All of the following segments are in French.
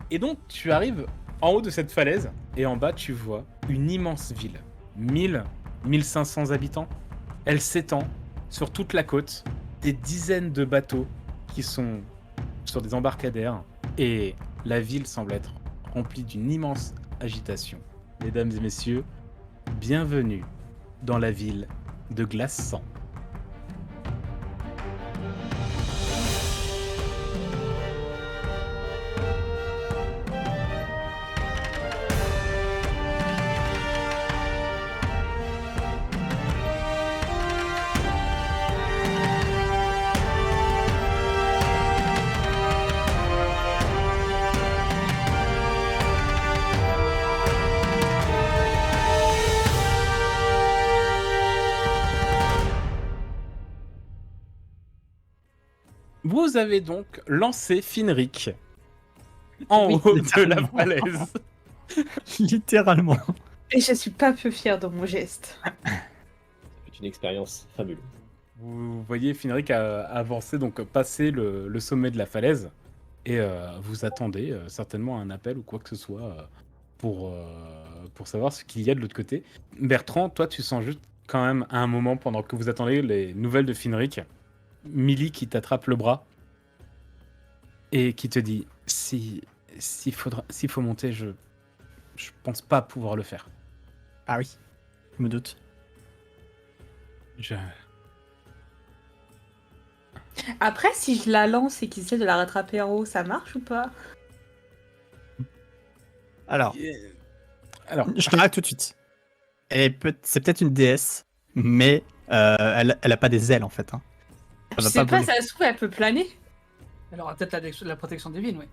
Et donc, tu arrives en haut de cette falaise, et en bas, tu vois une immense ville. 1500 habitants. Elle s'étend sur toute la côte. Des dizaines de bateaux qui sont sur des embarcadères. Et la ville semble être remplie d'une immense agitation. Mesdames et messieurs, bienvenue dans la ville de Glace-Sang. Vous avez donc lancé Finric en Oui, haut de la littéralement. falaise. Littéralement. Et je suis pas peu fière de mon geste. C'est une expérience fabuleuse. Vous voyez Finric avancer, donc passer le sommet de la falaise, et vous attendez certainement un appel ou quoi que ce soit pour savoir ce qu'il y a de l'autre côté. Bertrand, toi tu sens juste quand même à un moment, pendant que vous attendez les nouvelles de Finric, Millie qui t'attrape le bras et qui te dit s'il faut monter, je pense pas pouvoir le faire. Ah oui, je me doute. Après, si je la lance et qu'ils essaient de la rattraper en haut, ça marche ou pas? Alors, Alors, je t'arrête tout de suite. C'est peut-être une déesse, mais elle a pas des ailes en fait. Hein. Je va sais pas, voler. ça se trouve, elle peut planer. Elle aura peut-être la protection divine, oui.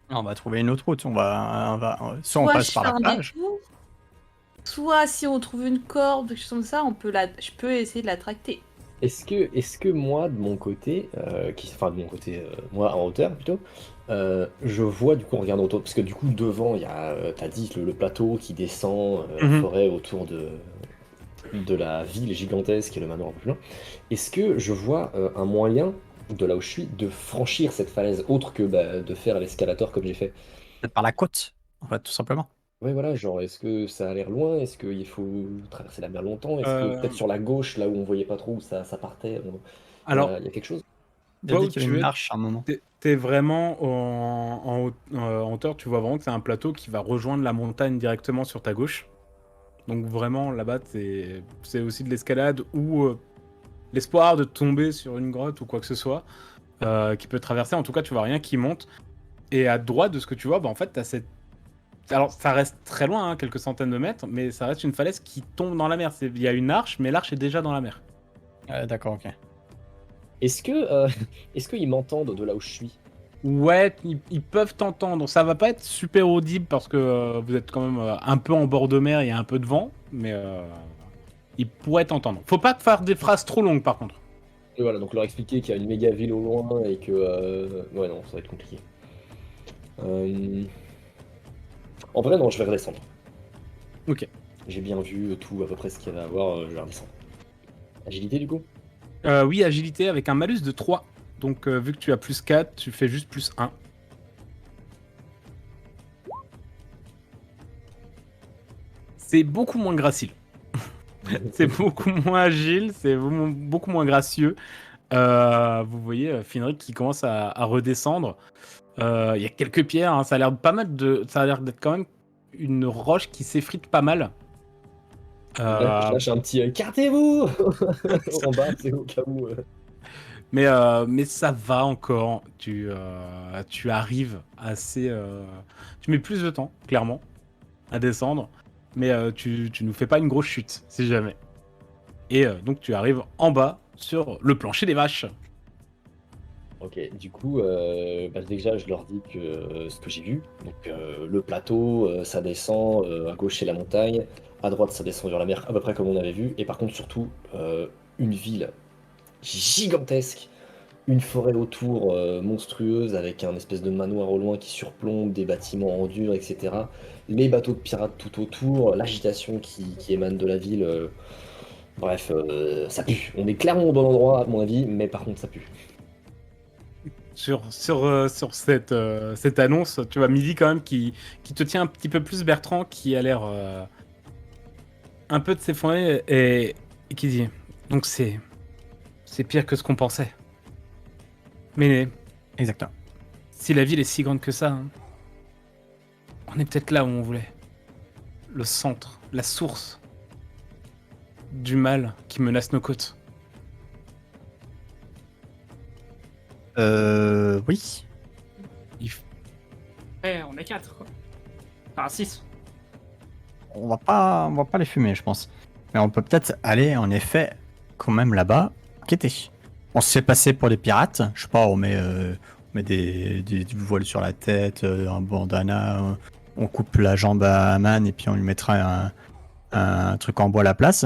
On va trouver une autre route. Soit on Soit passe je par fais la un plage. détour, soit si on trouve une corde, quelque chose comme ça, je peux essayer de la tracter. Est-ce que moi, de mon côté, moi en hauteur plutôt, je vois du coup en regardant autour, parce que du coup devant il y a, t'as dit le plateau qui descend, forêt autour de la ville gigantesque et le manoir un peu plus loin. Est-ce que je vois un moyen de là où je suis de franchir cette falaise autre que de faire l'escalator comme j'ai fait? Peut-être par la côte, en fait, tout simplement. Ouais, voilà, genre, est-ce que ça a l'air loin? Est-ce qu'il faut traverser la mer longtemps? Est-ce que peut-être sur la gauche, là où on voyait pas trop où ça partait, il y alors, a quelque chose? Il a toi dit où qu'il y avait tu une es, marche à un moment. t'es vraiment en hauteur, tu vois vraiment que c'est un plateau qui va rejoindre la montagne directement sur ta gauche. Donc vraiment, là-bas, c'est aussi de l'escalade ou l'espoir de tomber sur une grotte ou quoi que ce soit qui peut traverser. En tout cas, tu vois rien qui monte. Et à droite de ce que tu vois, en fait, t'as cette... Alors, ça reste très loin, hein, quelques centaines de mètres, mais ça reste une falaise qui tombe dans la mer. Il y a une arche, mais l'arche est déjà dans la mer. D'accord, ok. Est-ce que est-ce qu'ils m'entendent de là où je suis? Ouais, ils peuvent t'entendre. Ça va pas être super audible parce que vous êtes quand même un peu en bord de mer, il y a un peu de vent, mais ils pourraient t'entendre. Faut pas faire des phrases trop longues par contre. Et voilà, donc leur expliquer qu'il y a une méga ville au loin et que... ouais, non, ça va être compliqué. En vrai, non, je vais redescendre. Ok. J'ai bien vu tout, à peu près ce qu'il y avait à voir, je vais redescendre. Agilité, du coup? Oui, agilité avec un malus de 3. Donc vu que tu as plus 4, tu fais juste plus 1. C'est beaucoup moins gracile. C'est beaucoup moins agile, c'est beaucoup moins gracieux. Vous voyez Finric qui commence à redescendre. Il y a quelques pierres, hein, ça a l'air pas mal de... Ça a l'air d'être quand même une roche qui s'effrite pas mal. Je lâche un petit «Cartez-vous!» en bas, c'est au cas où. Mais ça va encore. Tu arrives assez... Tu mets plus de temps, clairement, à descendre. Mais tu nous fais pas une grosse chute, si jamais. Et donc tu arrives en bas sur le plancher des vaches. Ok, du coup, déjà je leur dis que ce que j'ai vu, donc le plateau, ça descend, à gauche c'est la montagne, à droite ça descend vers la mer, à peu près comme on avait vu, et par contre surtout une ville gigantesque, une forêt autour monstrueuse avec un espèce de manoir au loin qui surplombe, des bâtiments en dur, etc. Les bateaux de pirates tout autour, l'agitation qui émane de la ville, bref, ça pue. On est clairement au bon endroit à mon avis, mais par contre ça pue. sur cette annonce, tu vois Milly quand même qui te tient un petit peu plus Bertrand, qui a l'air un peu de s'effondrer et qui dit donc c'est pire que ce qu'on pensait. Mais Exactement. si la ville est si grande que ça, hein, on est peut-être là où on voulait. Le centre, la source du mal qui menace nos côtes. Oui. Ouais, on est 4, quoi. Enfin, 6. On va pas les fumer, je pense. Mais on peut peut-être aller, en effet, quand même là-bas, enquêter. On se fait passer pour des pirates. Je sais pas, on met du voile sur la tête, un bandana, on coupe la jambe à Aman et puis on lui mettra un truc en bois à la place.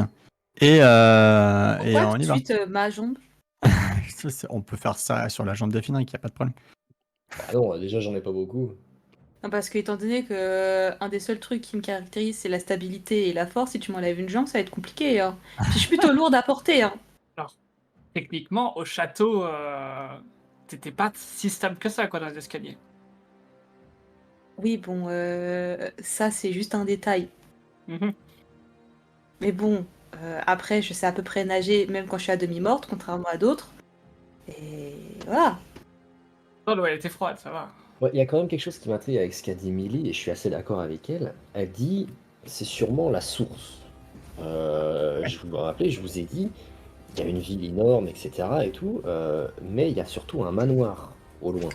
Et Pourquoi on tout y de va. suite ma jambe? On peut faire ça sur la jambe de Finric, y a pas de problème. Ah non, déjà j'en ai pas beaucoup. Non, parce que étant donné que un des seuls trucs qui me caractérise, c'est la stabilité et la force, si tu m'enlèves une jambe, ça va être compliqué. Hein. Puis je suis plutôt lourde à porter. Hein. Techniquement, au château, t'étais pas si stable que ça, quoi, dans les escaliers. Oui, bon, ça c'est juste un détail. Mhm. Mais bon, après, je sais à peu près nager, même quand je suis à demi-morte, contrairement à d'autres. Et voilà. Oh, l'eau, elle était froide, ça va. Ouais, il y a quand même quelque chose qui m'intrigue avec ce qu'a dit Milly, et je suis assez d'accord avec elle. Elle dit, c'est sûrement la source. Je vous le rappelle, je vous ai dit, il y a une ville énorme, etc. et tout, mais il y a surtout un manoir au loin.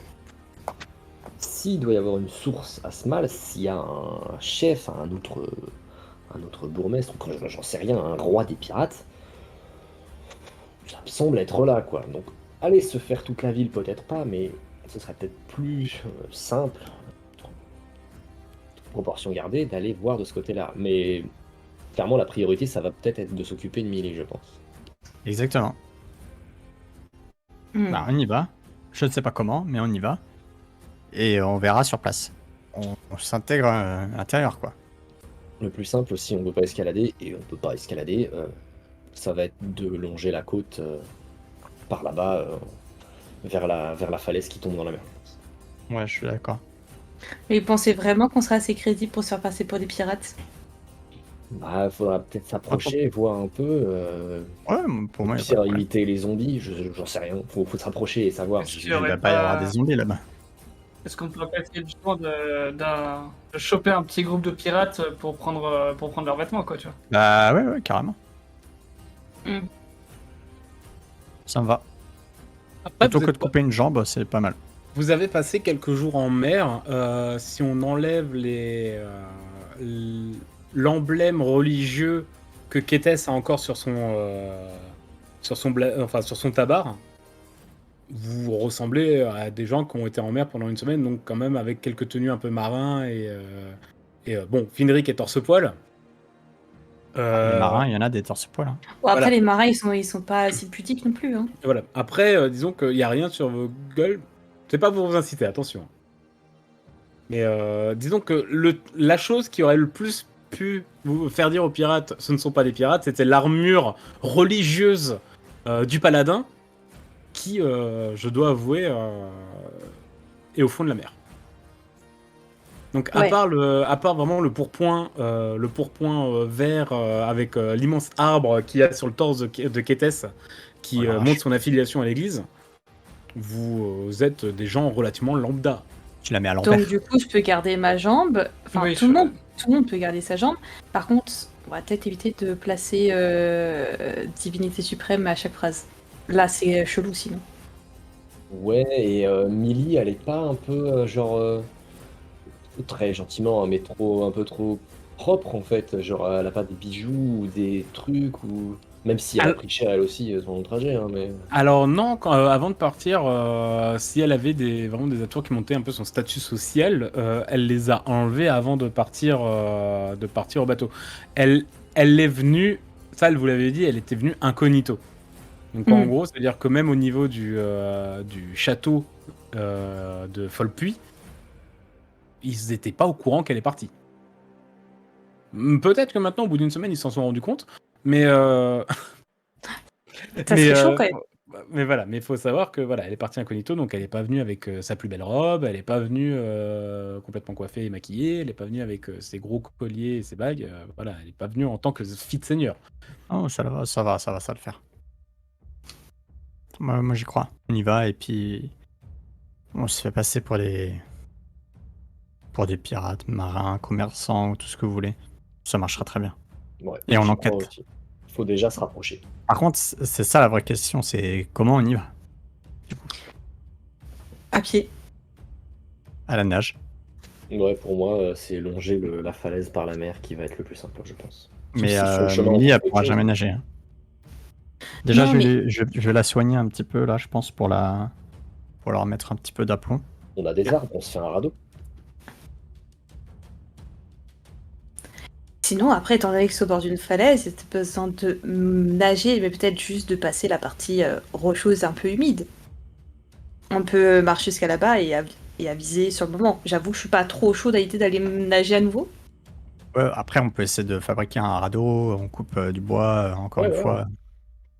S'il doit y avoir une source à ce mal, s'il y a un chef, un autre bourgmestre, ou j'en sais rien, un roi des pirates, ça me semble être là, quoi. Donc, aller se faire toute la ville, peut-être pas, mais ce serait peut-être plus simple, proportion gardée, d'aller voir de ce côté-là. Mais clairement, la priorité, ça va peut-être être de s'occuper de Millie, je pense. Exactement. Bah, on y va. Je ne sais pas comment, mais on y va. Et on verra sur place. On s'intègre à l'intérieur, quoi. Le plus simple, si on ne veut pas escalader, et on ne peut pas escalader, ça va être de longer la côte par là-bas, vers la falaise qui tombe dans la mer. Ouais, je suis d'accord. Mais vous pensez vraiment qu'on sera assez crédible pour se faire passer pour des pirates? Bah, faudra peut-être s'approcher, voir un peu. Ouais, pour moi, il Puis n'y a pas de problème. imiter les zombies, j'en sais rien. Faut s'approcher et savoir. Est-ce Il ne va pas y avoir des zombies là-bas. Est-ce qu'on peut pas essayer justement de choper un petit groupe de pirates pour prendre leurs vêtements, quoi, tu vois? Bah ouais, carrément. Mm. Ça me va. Après, Plutôt vous que êtes de couper une jambe, c'est pas mal. Vous avez passé quelques jours en mer. Si on enlève l'emblème religieux que Kétès a encore sur son tabard, vous ressemblez à des gens qui ont été en mer pendant une semaine, donc quand même avec quelques tenues un peu marins bon, Finric est torse-poil. Les marins, il y en a des torse-poils. Hein. Bon, après, Voilà. les marins, ils sont pas si pudiques non plus. Hein. Voilà. Après, disons qu'il n'y a rien sur vos gueules. C'est pas pour vous inciter, attention. Mais disons que la chose qui aurait le plus pu vous faire dire aux pirates, ce ne sont pas des pirates, c'était l'armure religieuse du paladin, qui, je dois avouer, est au fond de la mer. Donc à Ouais. part vraiment le pourpoint vert avec l'immense arbre qu'il y a sur le torse de Kétès, qui Oh la montre vache. son affiliation à l'église, vous êtes des gens relativement lambda. Tu la mets à l'envers. Donc, du coup, je peux garder ma jambe. Enfin, Oui, tout le monde peut garder sa jambe. Par contre, on va peut-être éviter de placer divinité suprême à chaque phrase. Là, c'est chelou sinon. Ouais, et Millie, elle est pas un peu très gentiment, hein, mais un peu trop propre en fait. Genre, elle a pas des bijoux ou des trucs ou même si elle a Alors- pris cher elle aussi son trajet, hein, mais Alors non, avant de partir, si elle avait vraiment des atours qui montaient un peu son statut social, elle les a enlevés avant de partir au bateau. Elle est venue, ça elle vous l'avait dit, elle était venue incognito. Donc en gros, c'est-à-dire que même au niveau du château de Folpuy, ils n'étaient pas au courant qu'elle est partie. Peut-être que maintenant, au bout d'une semaine, ils s'en sont rendus compte, mais Ça serait chaud quand même. Mais voilà, mais il faut savoir que voilà, elle est partie incognito, donc elle est pas venue avec sa plus belle robe, elle est pas venue complètement coiffée et maquillée, elle est pas venue avec ses gros colliers et ses bagues. Voilà, elle est pas venue en tant que fit seigneur. Oh, ça va, ça le faire. Moi, j'y crois. On y va et puis on se fait passer pour des pirates, marins, commerçants ou tout ce que vous voulez. Ça marchera très bien. Ouais, Et on j'y enquête. crois aussi. Il faut déjà se rapprocher. Par contre, c'est ça la vraie question, c'est comment on y va? À pied. À la nage. Ouais, pour moi, c'est longer la falaise par la mer qui va être le plus simple, je pense. Sauf Mais si sur le chemin, on Millie, trouve elle quelque pourra chose. jamais nager, hein. Déjà, Non, mais je vais la soigner un petit peu là, je pense, pour leur mettre un petit peu d'aplomb. On a des arbres, on se fait un radeau. sinon, après, étant donné que c'est au bord d'une falaise, il n'y a pas besoin de nager, mais peut-être juste de passer la partie rocheuse un peu humide. On peut marcher jusqu'à là-bas et aviser sur le moment. J'avoue que je suis pas trop chaude à l'idée d'aller nager à nouveau. Ouais, après, on peut essayer de fabriquer un radeau, on coupe du bois, encore Ouais, une ouais. fois.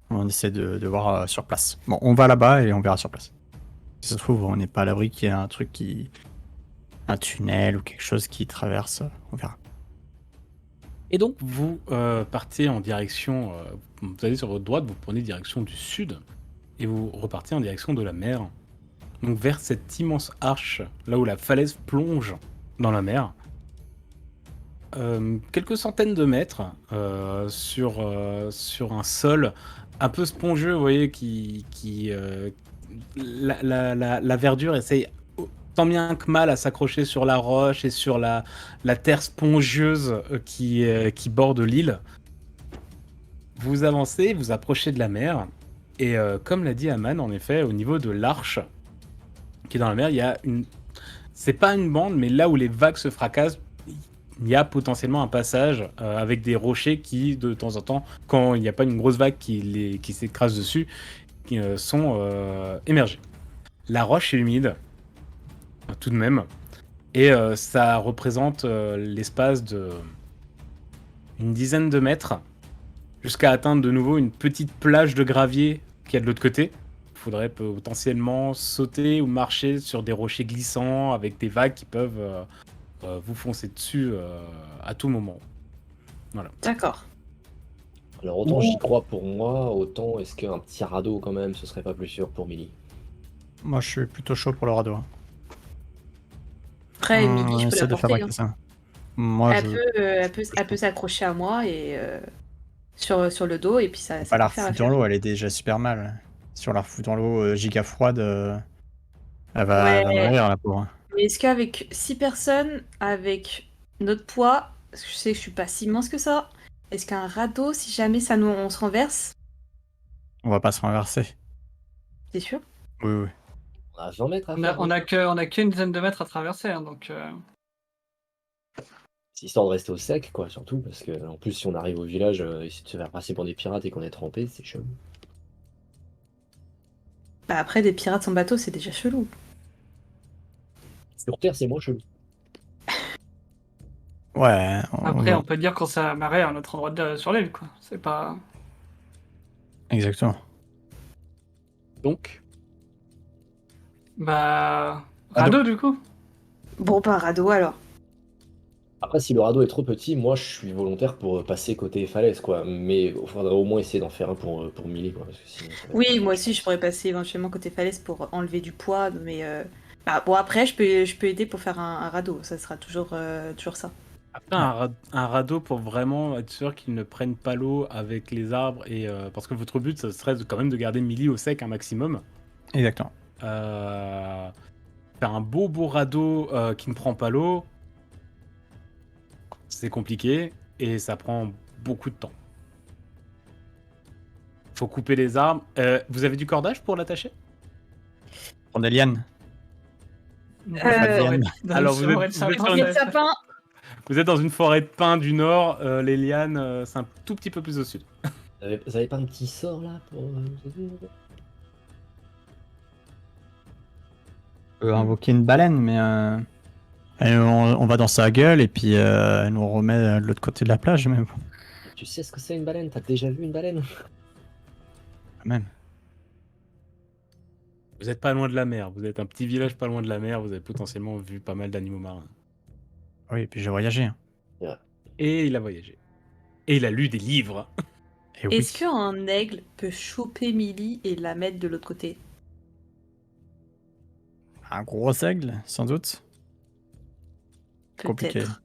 On essaie de voir sur place. Bon, on va là-bas et on verra sur place. Si ça se trouve, on n'est pas à l'abri qu'il y ait un truc un tunnel ou quelque chose qui traverse, on verra. Et donc, vous partez en direction, vous allez sur votre droite, vous prenez direction du sud, et vous repartez en direction de la mer. Donc vers cette immense arche, là où la falaise plonge dans la mer. Quelques centaines de mètres sur un sol un peu spongieux, vous voyez, la verdure essaye tant bien que mal à s'accrocher sur la roche et sur la terre spongieuse qui borde l'île. Vous avancez, vous approchez de la mer, et comme l'a dit Aman, en effet, au niveau de l'arche qui est dans la mer, il y a une... C'est pas une bande, mais là où les vagues se fracassent, il y a potentiellement un passage avec des rochers qui, de temps en temps, quand il n'y a pas une grosse vague qui s'écrase dessus, sont émergés. La roche est humide, tout de même, et ça représente l'espace de une dizaine de mètres jusqu'à atteindre de nouveau une petite plage de gravier qu'il y a de l'autre côté. Il faudrait potentiellement sauter ou marcher sur des rochers glissants avec des vagues qui peuvent vous foncer dessus à tout moment. Voilà. D'accord. Alors autant j'y crois pour moi, autant est-ce qu'un petit radeau quand même, ce serait pas plus sûr pour Millie. Moi, je suis plutôt chaud pour le radeau. Après, On Millie, je peux essaie la de porter. fabriquer ça. Moi, Elle peut s'accrocher à moi et sur le dos et puis ça pas peut la faire refoutre dans affaire. l'eau, elle est déjà super mal. Si on la refout dans l'eau giga froide, elle Ouais, va mourir, la pauvre. mais est-ce qu'avec 6 personnes, avec notre poids, parce que je sais que je suis pas si immense que ça, est-ce qu'un radeau, si jamais on se renverse, On va pas se renverser. t'es sûr? Oui, oui. On a 20 mètres à On faire. a qu'une dizaine de mètres à traverser, hein, donc C'est histoire de rester au sec, quoi, surtout, parce que en plus, si on arrive au village, essayer de se faire passer pour des pirates et qu'on est trempé, c'est chelou. Bah après, des pirates sans bateau, c'est déjà chelou. Sur Terre, c'est moins chelou. Ouais, après on peut dire qu'on s'est amarré à notre endroit sur l'île, quoi. C'est pas. Exactement. Donc, Bah. Radeau. Radeau, du coup. Bon, pas un radeau alors. Après, si le radeau est trop petit, moi, je suis volontaire pour passer côté falaise, quoi. Mais il faudrait au moins essayer d'en faire un pour Millie, quoi. Parce que sinon, ça va Oui, être moi aussi, je pourrais passer éventuellement côté falaise pour enlever du poids, mais bah, bon, après, je peux aider pour faire un radeau, ça sera toujours ça. après, un radeau pour vraiment être sûr qu'ils ne prennent pas l'eau avec les arbres, et parce que votre but, ça serait quand même de garder Millie au sec un maximum. Exactement. Faire un beau radeau qui ne prend pas l'eau, c'est compliqué et ça prend beaucoup de temps. Faut couper les arbres. Vous avez du cordage pour l'attacher? Pour des lianes. Alors, vous êtes sur Il y a de sapin. Vous êtes dans une forêt de pins du nord, les lianes, c'est un tout petit peu plus au sud. Vous avez pas un petit sort, là, pour nous aider? On peut invoquer une baleine, mais on va dans sa gueule et puis elle nous remet de l'autre côté de la plage, mais bon, Tu sais ce que c'est une baleine? T'as déjà vu une baleine? quand même. Vous n'êtes pas loin de la mer, vous êtes un petit village pas loin de la mer, vous avez potentiellement vu pas mal d'animaux marins. Oui, et puis j'ai voyagé. Hein. Et il a voyagé. Et il a lu des livres. Et oui. Est-ce qu'un aigle peut choper Millie et la mettre de l'autre côté? Un gros aigle, sans doute. Compliqué. Peut-être.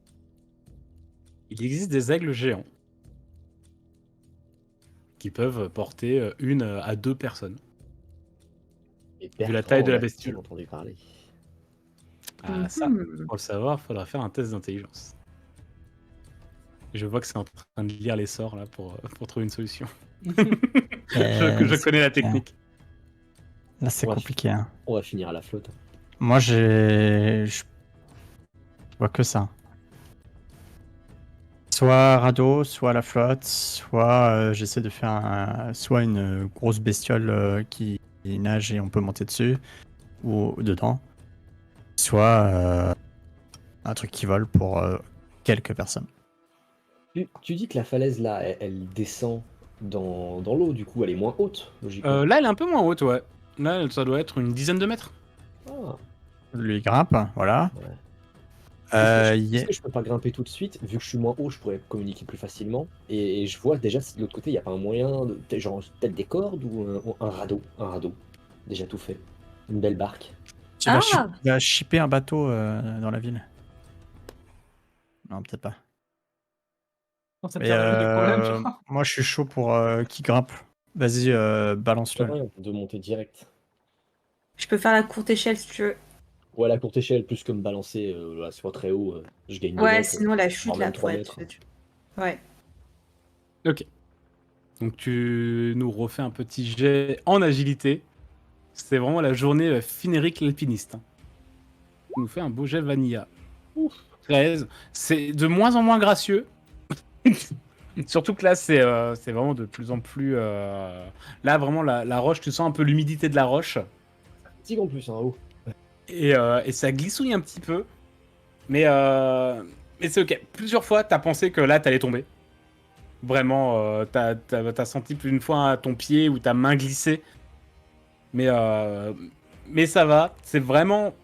Il existe des aigles géants qui peuvent porter 1 à 2 personnes. Et Vu la Bertrand, taille de la on a bestiole. toujours entendu parler. Ah, ça, Mhm. pour le savoir, il faudra faire un test d'intelligence. Je vois que c'est en train de lire les sorts là pour trouver une solution. je C'est connais la compliqué, hein. technique. Là, c'est Ouais. compliqué. Hein. On va finir à la flotte. Moi, je vois que ça. Soit radeau, soit la flotte, soit j'essaie de faire soit une grosse bestiole qui nage et on peut monter dessus ou dedans, soit un truc qui vole pour quelques personnes. Tu dis que la falaise là, elle descend dans l'eau, du coup, elle est moins haute, logiquement. Là, elle est un peu moins haute, ouais. Là, ça doit être une dizaine de mètres. Ah, Lui grimpe, voilà. ouais. Euh, Est-ce que je peux pas grimper tout de suite? Vu que je suis moins haut, je pourrais communiquer plus facilement. Et je vois déjà si de l'autre côté, il n'y a pas un moyen, genre peut-être des cordes ou un radeau. Un radeau. Déjà tout fait. Une belle barque. Tu vas, Ah tu vas shipper un bateau dans la ville. Non, peut-être pas. On s'est Mais déjà réglé le problème, je crois. moi, je suis chaud pour qui grimpe. Vas-y, balance-le. Ouais, de monter direct. Je peux faire la courte échelle si tu veux. Ou à la courte échelle, plus que me balancer là, soit très haut, je gagne 2 Ouais, mètres, sinon la voire chute même là 3 pourrait mètres. être. Ouais. Ok. Donc tu nous refais un petit jet en agilité. C'est vraiment la journée Finéric l'alpiniste. Tu nous fais un beau jet vanilla. Ouf, 13. C'est de moins en moins gracieux. Surtout que là, c'est vraiment de plus en plus... Là, vraiment, la roche, tu sens un peu l'humidité de la roche. Fatigue en plus, hein, haut. Et ça glissouille un petit peu. Mais c'est ok. Plusieurs fois, t'as pensé que là, t'allais tomber. Vraiment, t'as senti plus d'une fois ton pied ou ta main glisser. Mais ça va. C'est vraiment...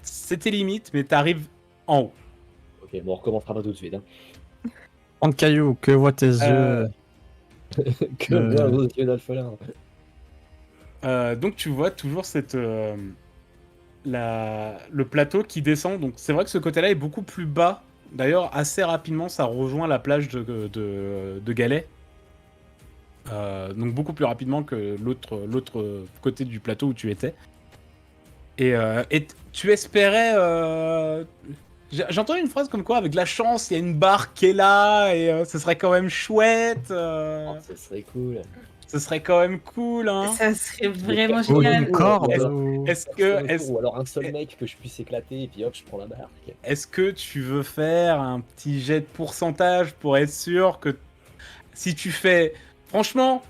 C'était limite, mais t'arrives en haut. Ok, bon, on recommencera pas tout de suite. Hein. 30 cailloux, que voient tes yeux Que bien vos yeux d'alphelin. Donc tu vois toujours le plateau qui descend. Donc c'est vrai que ce côté-là est beaucoup plus bas. D'ailleurs, assez rapidement, ça rejoint la plage de Galets. Donc beaucoup plus rapidement que l'autre côté du plateau où tu étais. Et tu espérais... J'ai entendu une phrase comme quoi, avec de la chance, il y a une barque qui est là, et ce serait quand même chouette. Oh, ça serait cool. Ce serait quand même cool, hein. Ça serait vraiment Ou génial. une corde Est-ce que, Ou alors un seul mec que je puisse éclater et puis hop, je prends la barque. est-ce que tu veux faire un petit jet de pourcentage pour être sûr que si tu fais... Franchement,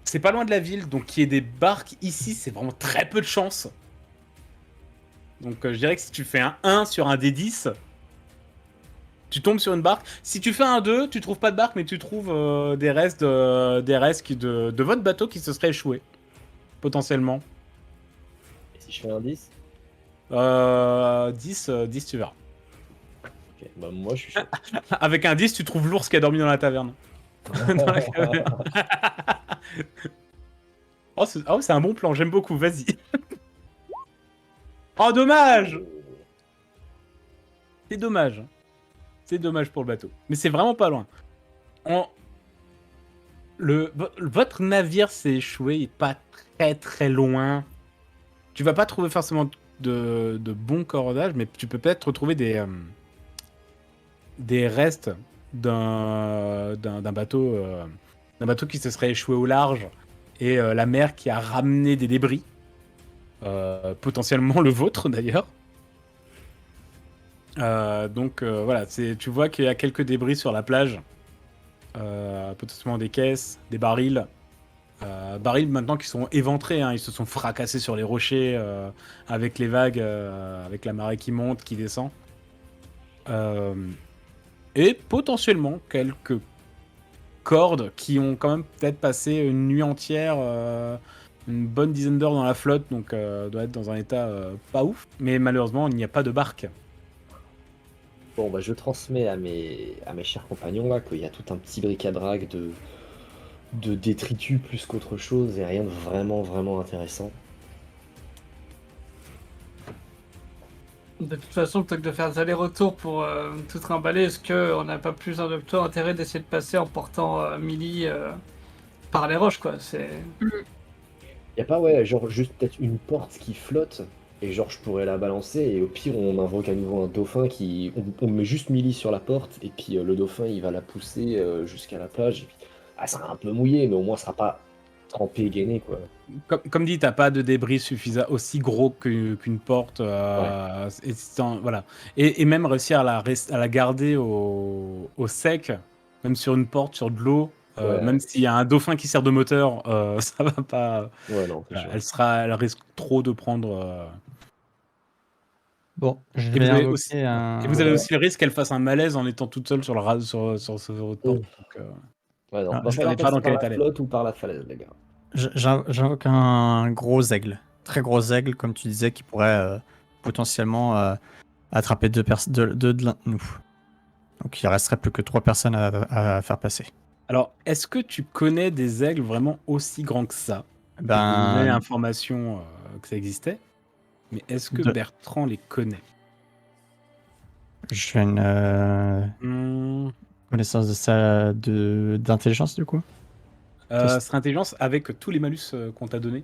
c'est pas loin de la ville, donc qu'il y ait des barques ici, c'est vraiment très peu de chance. Donc je dirais que si tu fais un 1 sur un D10, tu tombes sur une barque. Si tu fais un 2, tu trouves pas de barque, mais tu trouves des restes de votre bateau qui se serait échoué, potentiellement. Et si je fais un 10? 10, tu verras. Ok, bah moi je suis chaud. Avec un 10, tu trouves l'ours qui a dormi dans la taverne. Dans la caverne. Oh, c'est un bon plan, j'aime beaucoup, vas-y. Oh, dommage! C'est dommage. C'est dommage pour le bateau. Mais c'est vraiment pas loin. Votre navire s'est échoué, il est pas très très loin. Tu vas pas trouver forcément de bons cordages, mais tu peux peut-être retrouver des restes d'un bateau, qui se serait échoué au large, et la mer qui a ramené des débris. Potentiellement le vôtre d'ailleurs. Donc voilà, tu vois qu'il y a quelques débris sur la plage. Potentiellement des caisses, des barils. Barils maintenant qui sont éventrés, hein, ils se sont fracassés sur les rochers avec les vagues, avec la marée qui monte, qui descend. Et potentiellement quelques cordes qui ont quand même peut-être passé une nuit entière une bonne dizaine d'heures dans la flotte, donc doit être dans un état pas ouf. Mais malheureusement, il n'y a pas de barque. Bon, bah, je transmets à mes chers compagnons là qu'il y a tout un petit bric-à-brac de détritus plus qu'autre chose et rien de vraiment, vraiment intéressant. De toute façon, plutôt que de faire des allers-retours pour tout trimballer, est-ce qu'on n'a pas plus plutôt intérêt d'essayer de passer en portant Millie par les roches, quoi? Y a pas, ouais, genre juste peut-être une porte qui flotte et genre je pourrais la balancer et au pire on invoque à nouveau un dauphin qui. On met juste Millie sur la porte et puis le dauphin il va la pousser jusqu'à la plage. Et puis, ah, ça sera un peu mouillé, mais au moins ça sera pas trempé et gainé quoi. Comme dit, t'as pas de débris suffisant aussi gros qu'une porte. Voilà. Et même réussir à la garder au sec, même sur une porte, sur de l'eau. Ouais. Même s'il y a un dauphin qui sert de moteur, ça va pas. Ouais, non, c'est sûr. Elle risque trop de prendre. Bon, je Et vais vous avez invoquer aussi, un. et vous avez aussi le risque qu'elle fasse un malaise en étant toute seule sur sur votre porte. Donc, Ouais, non. Ah, Va je falloir savais pas dans passer par quel la état elle est. flotte ou par la falaise, les gars. J'invoque un gros aigle. Très gros aigle, comme tu disais, qui pourrait potentiellement attraper deux de l'un de nous. Donc il resterait plus que 3 personnes à faire passer. Alors, est-ce que tu connais des aigles vraiment aussi grands que ça? Vous avez Ben, l'information que ça existait, mais est-ce que De- Bertrand les connaît? je fais une Hmm, connaissance de ça, d'intelligence du coup. ce serait intelligence avec tous les malus qu'on t'a donnés.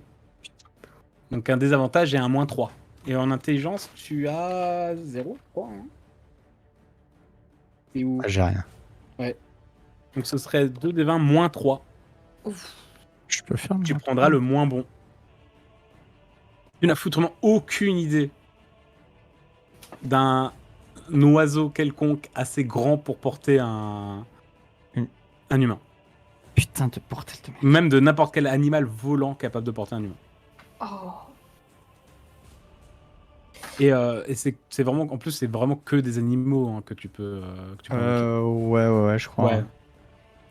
Donc un désavantage et un -3. Et en intelligence, tu as 0, je crois. Hein. Et où? Ah, j'ai rien. Donc ce serait 2 des 20 -3. Ouf. Je peux faire. Tu moi. prendras le moins bon. Tu n'as foutrement aucune idée d'un oiseau quelconque assez grand pour porter un humain. Putain de bordel de mec. Même de n'importe quel animal volant capable de porter un humain. Oh. Et c'est vraiment, en plus, c'est vraiment que des animaux hein, que tu peux invoquer. Ouais, je crois. Ouais.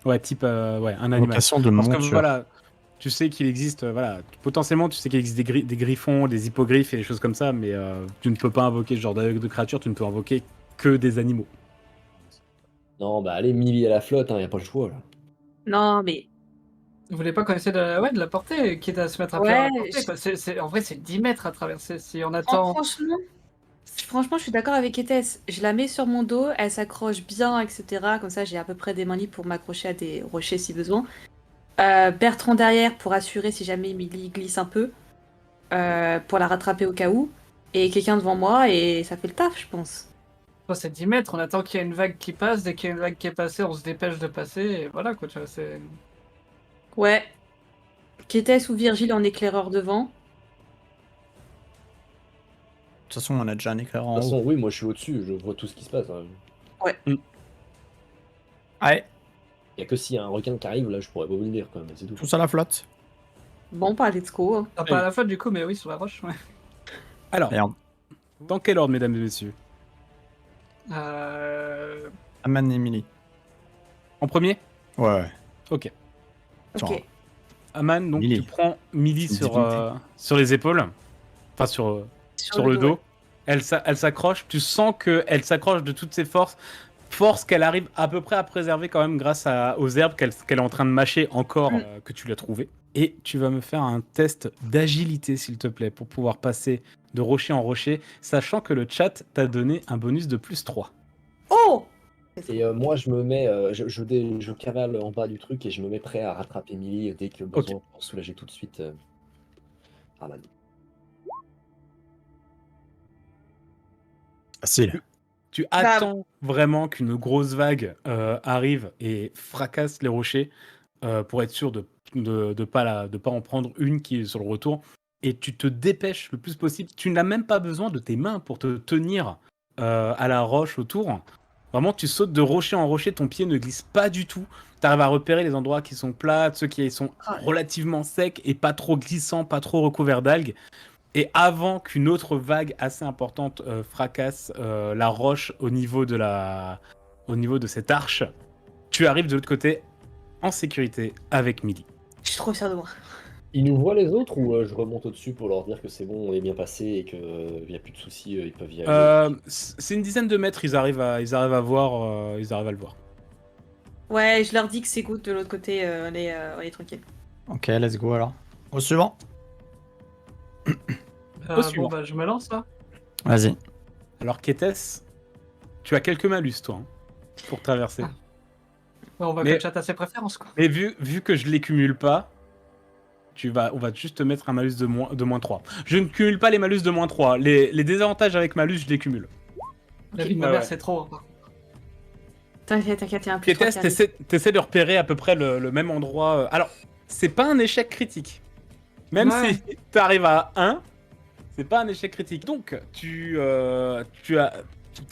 Ouais, type un animal. Invocation de Parce que monture. voilà, tu sais qu'il existe, potentiellement, tu sais qu'il existe des griffons, des hippogriffes et des choses comme ça, mais tu ne peux pas invoquer ce genre de créatures, tu ne peux invoquer que des animaux. Non, bah allez, Millie à la flotte, hein, y a pas le choix là. Non, mais Vous voulez pas qu'on essaie de la porter, quitte à se mettre à faire ouais, la portée, quoi. En vrai, c'est 10 mètres à traverser. Si on attend. franchement, je suis d'accord avec Ethes. Je la mets sur mon dos, elle s'accroche bien, etc. Comme ça, j'ai à peu près des mains libres pour m'accrocher à des rochers si besoin. Bertrand derrière pour assurer si jamais Emily glisse un peu, pour la rattraper au cas où. Et quelqu'un devant moi, et ça fait le taf, je pense. C'est 10 mètres, on attend qu'il y ait une vague qui passe. Dès qu'il y a une vague qui est passée, on se dépêche de passer. Et voilà, quoi. Tu vois, c'est. Ouais. Qu'Ethes ou Virgile en éclaireur devant. De toute façon, on a déjà un éclaireur De en toute haut. façon, oui, moi je suis au-dessus, je vois tout ce qui se passe. Hein. Ouais, Y a que s'il y a un requin qui arrive, là je pourrais pas vous le dire, quoi, mais c'est tout. tous à la flotte. Bon, pas let's go. Ah, pas à la fois, du coup, mais oui, sur la roche, ouais. Alors, Merde. dans quel ordre, mesdames et messieurs? Aman et Emily. En premier? Ouais. Ok. Attends. Ok. Aman, donc Millie. tu prends Millie C'est une divinité. sur les épaules, enfin sur le dos. Elle s'accroche, tu sens qu'elle s'accroche de toutes ses force qu'elle arrive à peu près à préserver quand même grâce aux herbes qu'elle est en train de mâcher encore, que tu l'as trouvé. Et tu vas me faire un test d'agilité, s'il te plaît, pour pouvoir passer de rocher en rocher, sachant que le chat t'a donné un bonus de +3. Oh! Et moi je me mets, je cavale en bas du truc et je me mets prêt à rattraper Millie dès que besoin pour soulager tout de suite Arman. Facile. Tu attends vraiment qu'une grosse vague arrive et fracasse les rochers pour être sûr de pas en prendre une qui est sur le retour. Et tu te dépêches le plus possible. Tu n'as même pas besoin de tes mains pour te tenir à la roche autour. Vraiment, tu sautes de rocher en rocher, ton pied ne glisse pas du tout. Tu arrives à repérer les endroits qui sont plats, ceux qui sont relativement secs et pas trop glissants, pas trop recouverts d'algues. Et avant qu'une autre vague assez importante fracasse la roche au niveau de cette arche, tu arrives de l'autre côté en sécurité avec Millie. Je suis trop fière de moi. Ils nous voient les autres ou je remonte au-dessus pour leur dire que c'est bon, on est bien passé et qu'il n'y a plus de soucis, ils peuvent y aller. C'est une dizaine de mètres, ils arrivent à voir, ils arrivent à le voir. Ouais, je leur dis que c'est good de l'autre côté, on est tranquille. Ok, let's go alors. Au suivant. Au suivant. Bon, bah, je me lance là. Vas-y. Alors, Kétès, tu as quelques malus, toi, hein, pour traverser. Ouais, on va Mais- que chat à ses préférences, quoi. Mais vu que je les cumule pas, on va juste te mettre un malus de moins 3. Je ne cumule pas les malus de moins 3. Les désavantages avec malus, je les cumule. La vie de ma Ouais, mère, ouais. c'est trop. Hein. T'inquiète, il y a un plus 3 Kétès, qui arrive. t'essaies de repérer à peu près le même endroit. Alors, c'est pas un échec critique. Même Ouais. si tu arrives à 1, c'est pas un échec critique. Donc, tu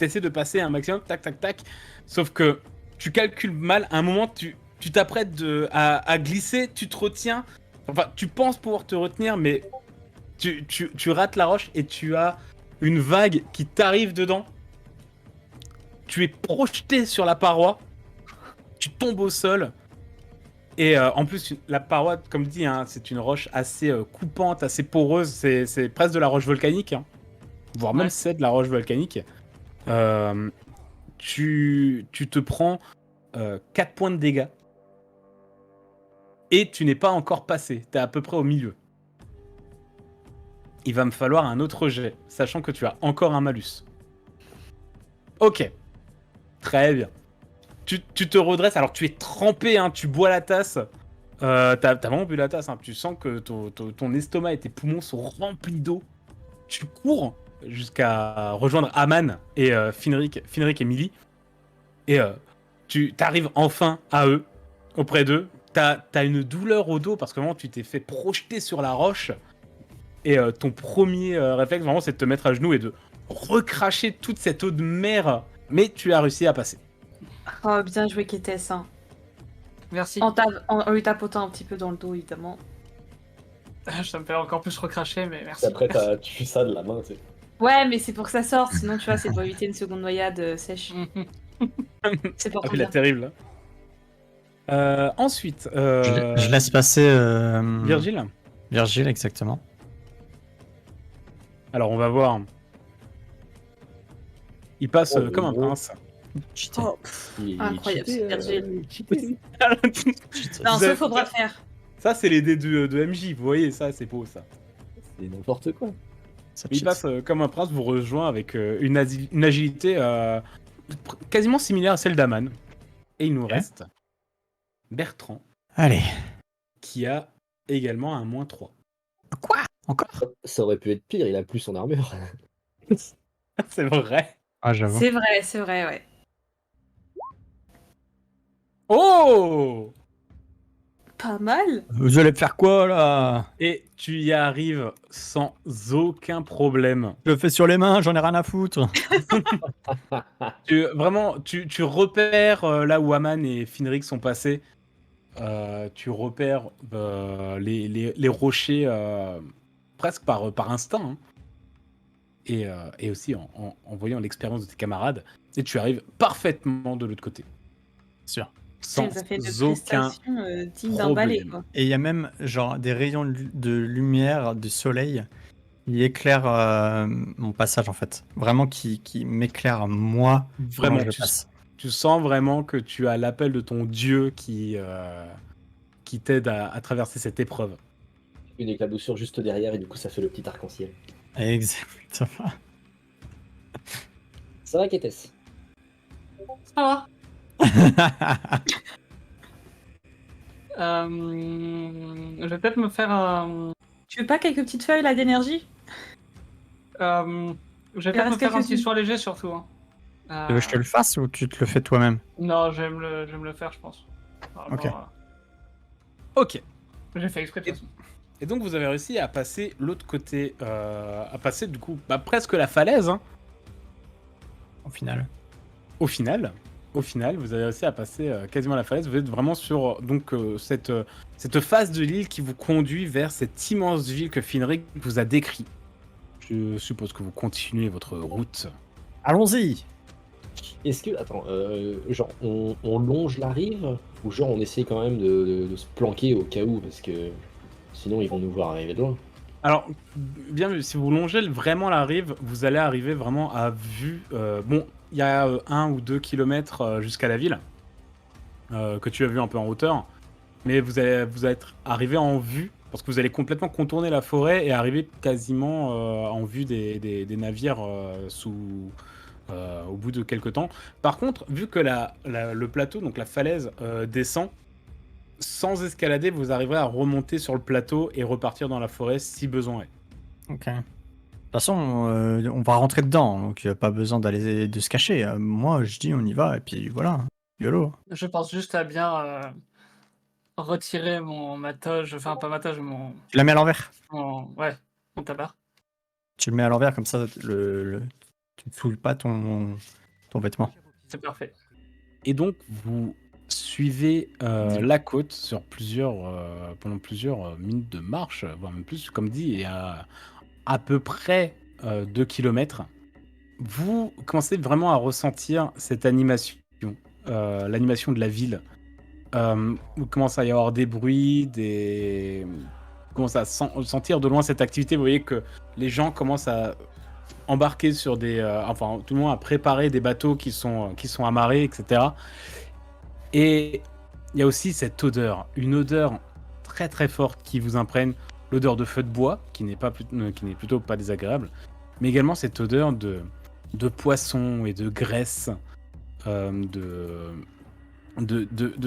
essaies de passer un maximum, tac, tac, tac. Sauf que tu calcules mal. À un moment, tu t'apprêtes à glisser, tu te retiens. Enfin, tu penses pouvoir te retenir, mais tu rates la roche et tu as une vague qui t'arrive dedans. Tu es projeté sur la paroi. Tu tombes au sol. Et en plus, la paroi, comme dit, hein, c'est une roche assez coupante, assez poreuse. C'est presque de la roche volcanique, hein. Voire même Ouais. c'est de la roche volcanique. Tu te prends 4 points de dégâts. Et tu n'es pas encore passé. Tu es à peu près au milieu. Il va me falloir un autre jet, sachant que tu as encore un malus. Ok. Très bien. Tu te redresses, alors tu es trempé, hein, tu bois la tasse. T'as vraiment bu la tasse, hein. Tu sens que ton estomac et tes poumons sont remplis d'eau. Tu cours jusqu'à rejoindre Aman et Finric et Millie. Et tu t'arrives enfin à eux, auprès d'eux. T'as une douleur au dos parce que vraiment tu t'es fait projeter sur la roche. Et ton premier réflexe vraiment c'est de te mettre à genoux et de recracher toute cette eau de mer. Mais tu as réussi à passer. Oh, bien joué, Kétès. Hein. Merci. En lui tapotant un petit peu dans le dos, évidemment. Ça me fait encore plus recracher, mais merci. Après, Merci. tu fais ça de la main, tu sais. Ouais, mais c'est pour que ça sorte, sinon, tu vois, c'est pour éviter une seconde noyade sèche. C'est pour Ah ton oui, la bien. terrible. Ensuite, Je laisse passer Virgile. Virgile, exactement. Alors on va voir. Il passe Oh, comme un gros. prince. Cheaté. Oh, Il est Incroyable, cheaté, Virgile. cheaté. Cheaté. non, Vous avez- sauf au bras de fer. Ça, c'est les dés de MJ. Vous voyez, ça, c'est beau, ça. C'est n'importe quoi. Ça Il cheat. passe comme un prince, vous rejoint avec une agilité quasiment similaire à celle d'Aman. Et il nous Ok. reste Bertrand, Allez. qui a également un moins 3. Quoi? Encore? Ça aurait pu être pire, il a plus son armure. C'est vrai. Ah, j'avoue. C'est vrai, ouais. Oh! Pas mal. Vous allez faire quoi là? Et tu y arrives sans aucun problème. Je le fais sur les mains, j'en ai rien à foutre. Tu repères là où Aman et Finric sont passés. Tu repères les rochers presque par instinct. Hein. Et aussi en voyant l'expérience de tes camarades. Et tu arrives parfaitement de l'autre côté. Sûr. Sans Ça fait de aucun prestations dignes d'un balai, problème. quoi. Et il y a même genre des rayons de lumière du soleil qui éclairent mon passage en fait. Vraiment qui m'éclaire moi. Vraiment, comment je passe. tu sens vraiment que tu as l'appel de ton dieu qui t'aide à traverser cette épreuve. Une éclaboussure juste derrière et du coup ça fait le petit arc-en-ciel. Exactement. Ça va, Kétès? Ça va. Je vais peut-être me faire un. Tu veux pas quelques petites feuilles là d'énergie? Je vais Il peut-être me reste faire un petit quelques-unes. soin léger surtout. Hein. Tu veux que je te le fasse ou tu te le fais toi-même? Non, je vais me le faire, je pense. Ok. Ok. J'ai fait exprès de toute façon. Et donc vous avez réussi à passer l'autre côté, à passer du coup presque la falaise. Hein. Au final. Au final, vous avez réussi à passer quasiment la falaise. Vous êtes vraiment sur donc cette face de l'île qui vous conduit vers cette immense ville que Finric vous a décrit. Je suppose que vous continuez votre route. Allons-y. Est-ce que, attends, genre on longe la rive ou genre on essaie quand même de se planquer au cas où parce que sinon ils vont nous voir arriver de loin. Alors, bien vu, si vous longez vraiment la rive, vous allez arriver vraiment à vue. Bon, il y a 1 ou 2 kilomètres jusqu'à la ville, que tu as vu un peu en hauteur, mais vous allez être arrivé en vue, parce que vous allez complètement contourner la forêt et arriver quasiment en vue des navires au bout de quelques temps. Par contre, vu que le plateau, donc la falaise, descend, sans escalader, vous arriverez à remonter sur le plateau et repartir dans la forêt si besoin est. Ok. De toute façon, on va rentrer dedans, donc il n'y a pas besoin de se cacher. Moi, je dis on y va, et puis voilà. YOLO. Je pense juste à bien retirer ma toge, enfin pas ma toge, Tu la mets à l'envers. ouais, mon tabac. Tu le mets à l'envers, comme ça, tu ne fouilles pas ton vêtement. C'est parfait. Et donc, vous suivez la côte pendant plusieurs minutes de marche, voire même plus, comme dit, et à peu près 2 kilomètres. Vous commencez vraiment à ressentir cette animation, l'animation de la ville. Vous commencez à y avoir des bruits, vous commencez à sentir de loin cette activité. Vous voyez que les gens commencent à embarquer sur enfin, tout le monde à préparer des bateaux qui sont amarrés, etc. Et il y a aussi cette odeur, une odeur très très forte qui vous imprègne, l'odeur de feu de bois, qui n'est plutôt pas désagréable, mais également cette odeur de poisson et de graisse, de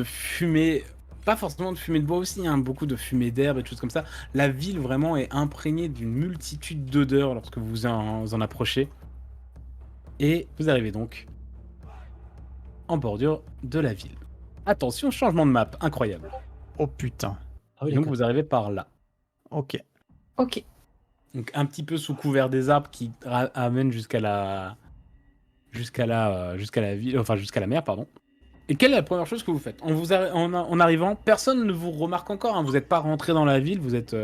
fumée, pas forcément de fumée de bois aussi, hein, beaucoup de fumée d'herbe et des choses comme ça. La ville vraiment est imprégnée d'une multitude d'odeurs lorsque vous en approchez. Et vous arrivez donc en bordure de la ville. Attention, changement de map, incroyable. Oh putain. Ah oui, Et donc d'accord. vous arrivez par là. Ok. Ok. Donc un petit peu sous couvert des arbres qui amènent jusqu'à la ville, enfin jusqu'à la mer, pardon. Et quelle est la première chose que vous faites en arrivant, personne ne vous remarque encore, hein, vous n'êtes pas rentré dans la ville, vous êtes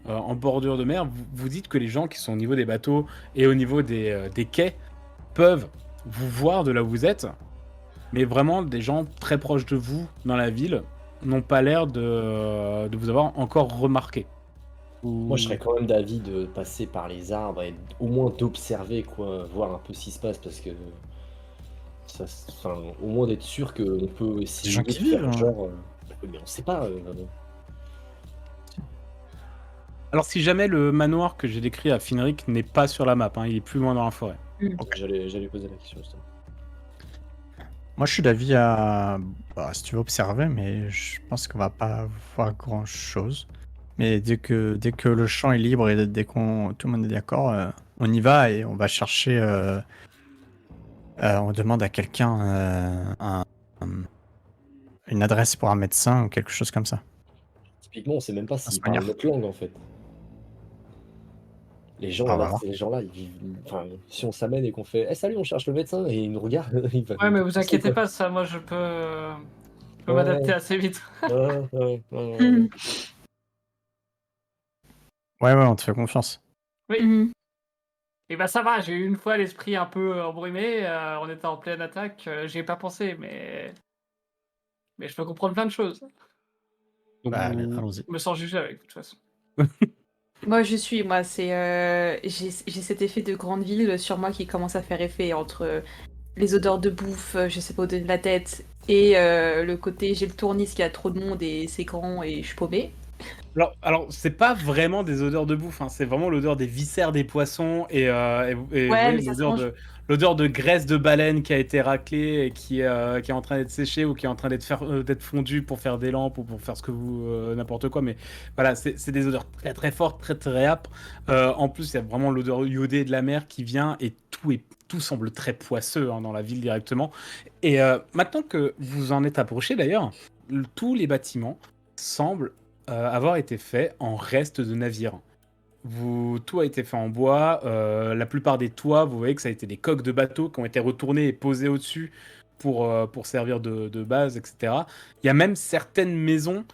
en bordure de mer, vous dites que les gens qui sont au niveau des bateaux et au niveau des quais peuvent vous voir de là où vous êtes, mais vraiment des gens très proches de vous dans la ville n'ont pas l'air de vous avoir encore remarqué. Moi, je serais quand même d'avis de passer par les arbres et au moins d'observer, quoi, voir un peu ce qui se passe, parce que enfin, au moins d'être sûr qu'on peut essayer gens de qui faire vivent, hein. genre, mais on sait pas. Alors si jamais le manoir que j'ai décrit à Finric n'est pas sur la map, hein, il est plus loin dans la forêt. J'allais poser la question justement. Moi, je suis d'avis à... Bah, si tu veux observer, mais je pense qu'on va pas voir grand-chose. Mais dès que le champ est libre et dès qu'on tout le monde est d'accord, on y va et on va chercher... on demande à quelqu'un une adresse pour un médecin ou quelque chose comme ça. Typiquement, on sait même pas se s'ils parlent manière. notre langue en fait. Les gens Ah, là, voilà. ces gens-là, ils vivent. Enfin, si on s'amène et qu'on fait, eh salut, on cherche le médecin et ils nous regardent, ils Ouais, mais vous penser, inquiétez quoi. pas, ça, moi je peux Ouais, m'adapter assez vite. Mhm. Ouais, on te fait confiance. Oui. Mhm. Et bah ça va, j'ai eu une fois l'esprit un peu embrumé, on était en pleine attaque, j'y ai pas pensé, mais je peux comprendre plein de choses. Donc Bah, vous- allons-y. Je me sens jugé avec, de toute façon. Moi, c'est j'ai cet effet de grande ville sur moi qui commence à faire effet entre les odeurs de bouffe, je sais pas où donner de la tête, et le côté j'ai le tournis qui a trop de monde et c'est grand et je suis paumée. Alors c'est pas vraiment des odeurs de bouffe, hein, c'est vraiment l'odeur des viscères des poissons et vous Ouais, voyez mais ça se mange. l'odeur de graisse de baleine qui a été raclée et qui est en train d'être séchée ou qui est en train d'être fondue pour faire des lampes ou pour faire ce que vous n'importe quoi. Mais voilà, c'est des odeurs très très fortes, très très âpres. En plus, il y a vraiment l'odeur iodée de la mer qui vient et tout semble très poisseux, hein, dans la ville directement. Et maintenant que vous en êtes approché d'ailleurs, tous les bâtiments semblent avoir été fait en reste de navire. Tout a été fait en bois. La plupart des toits, vous voyez que ça a été des coques de bateaux qui ont été retournées et posées au-dessus pour servir de base, etc. Il y a même certaines maisons,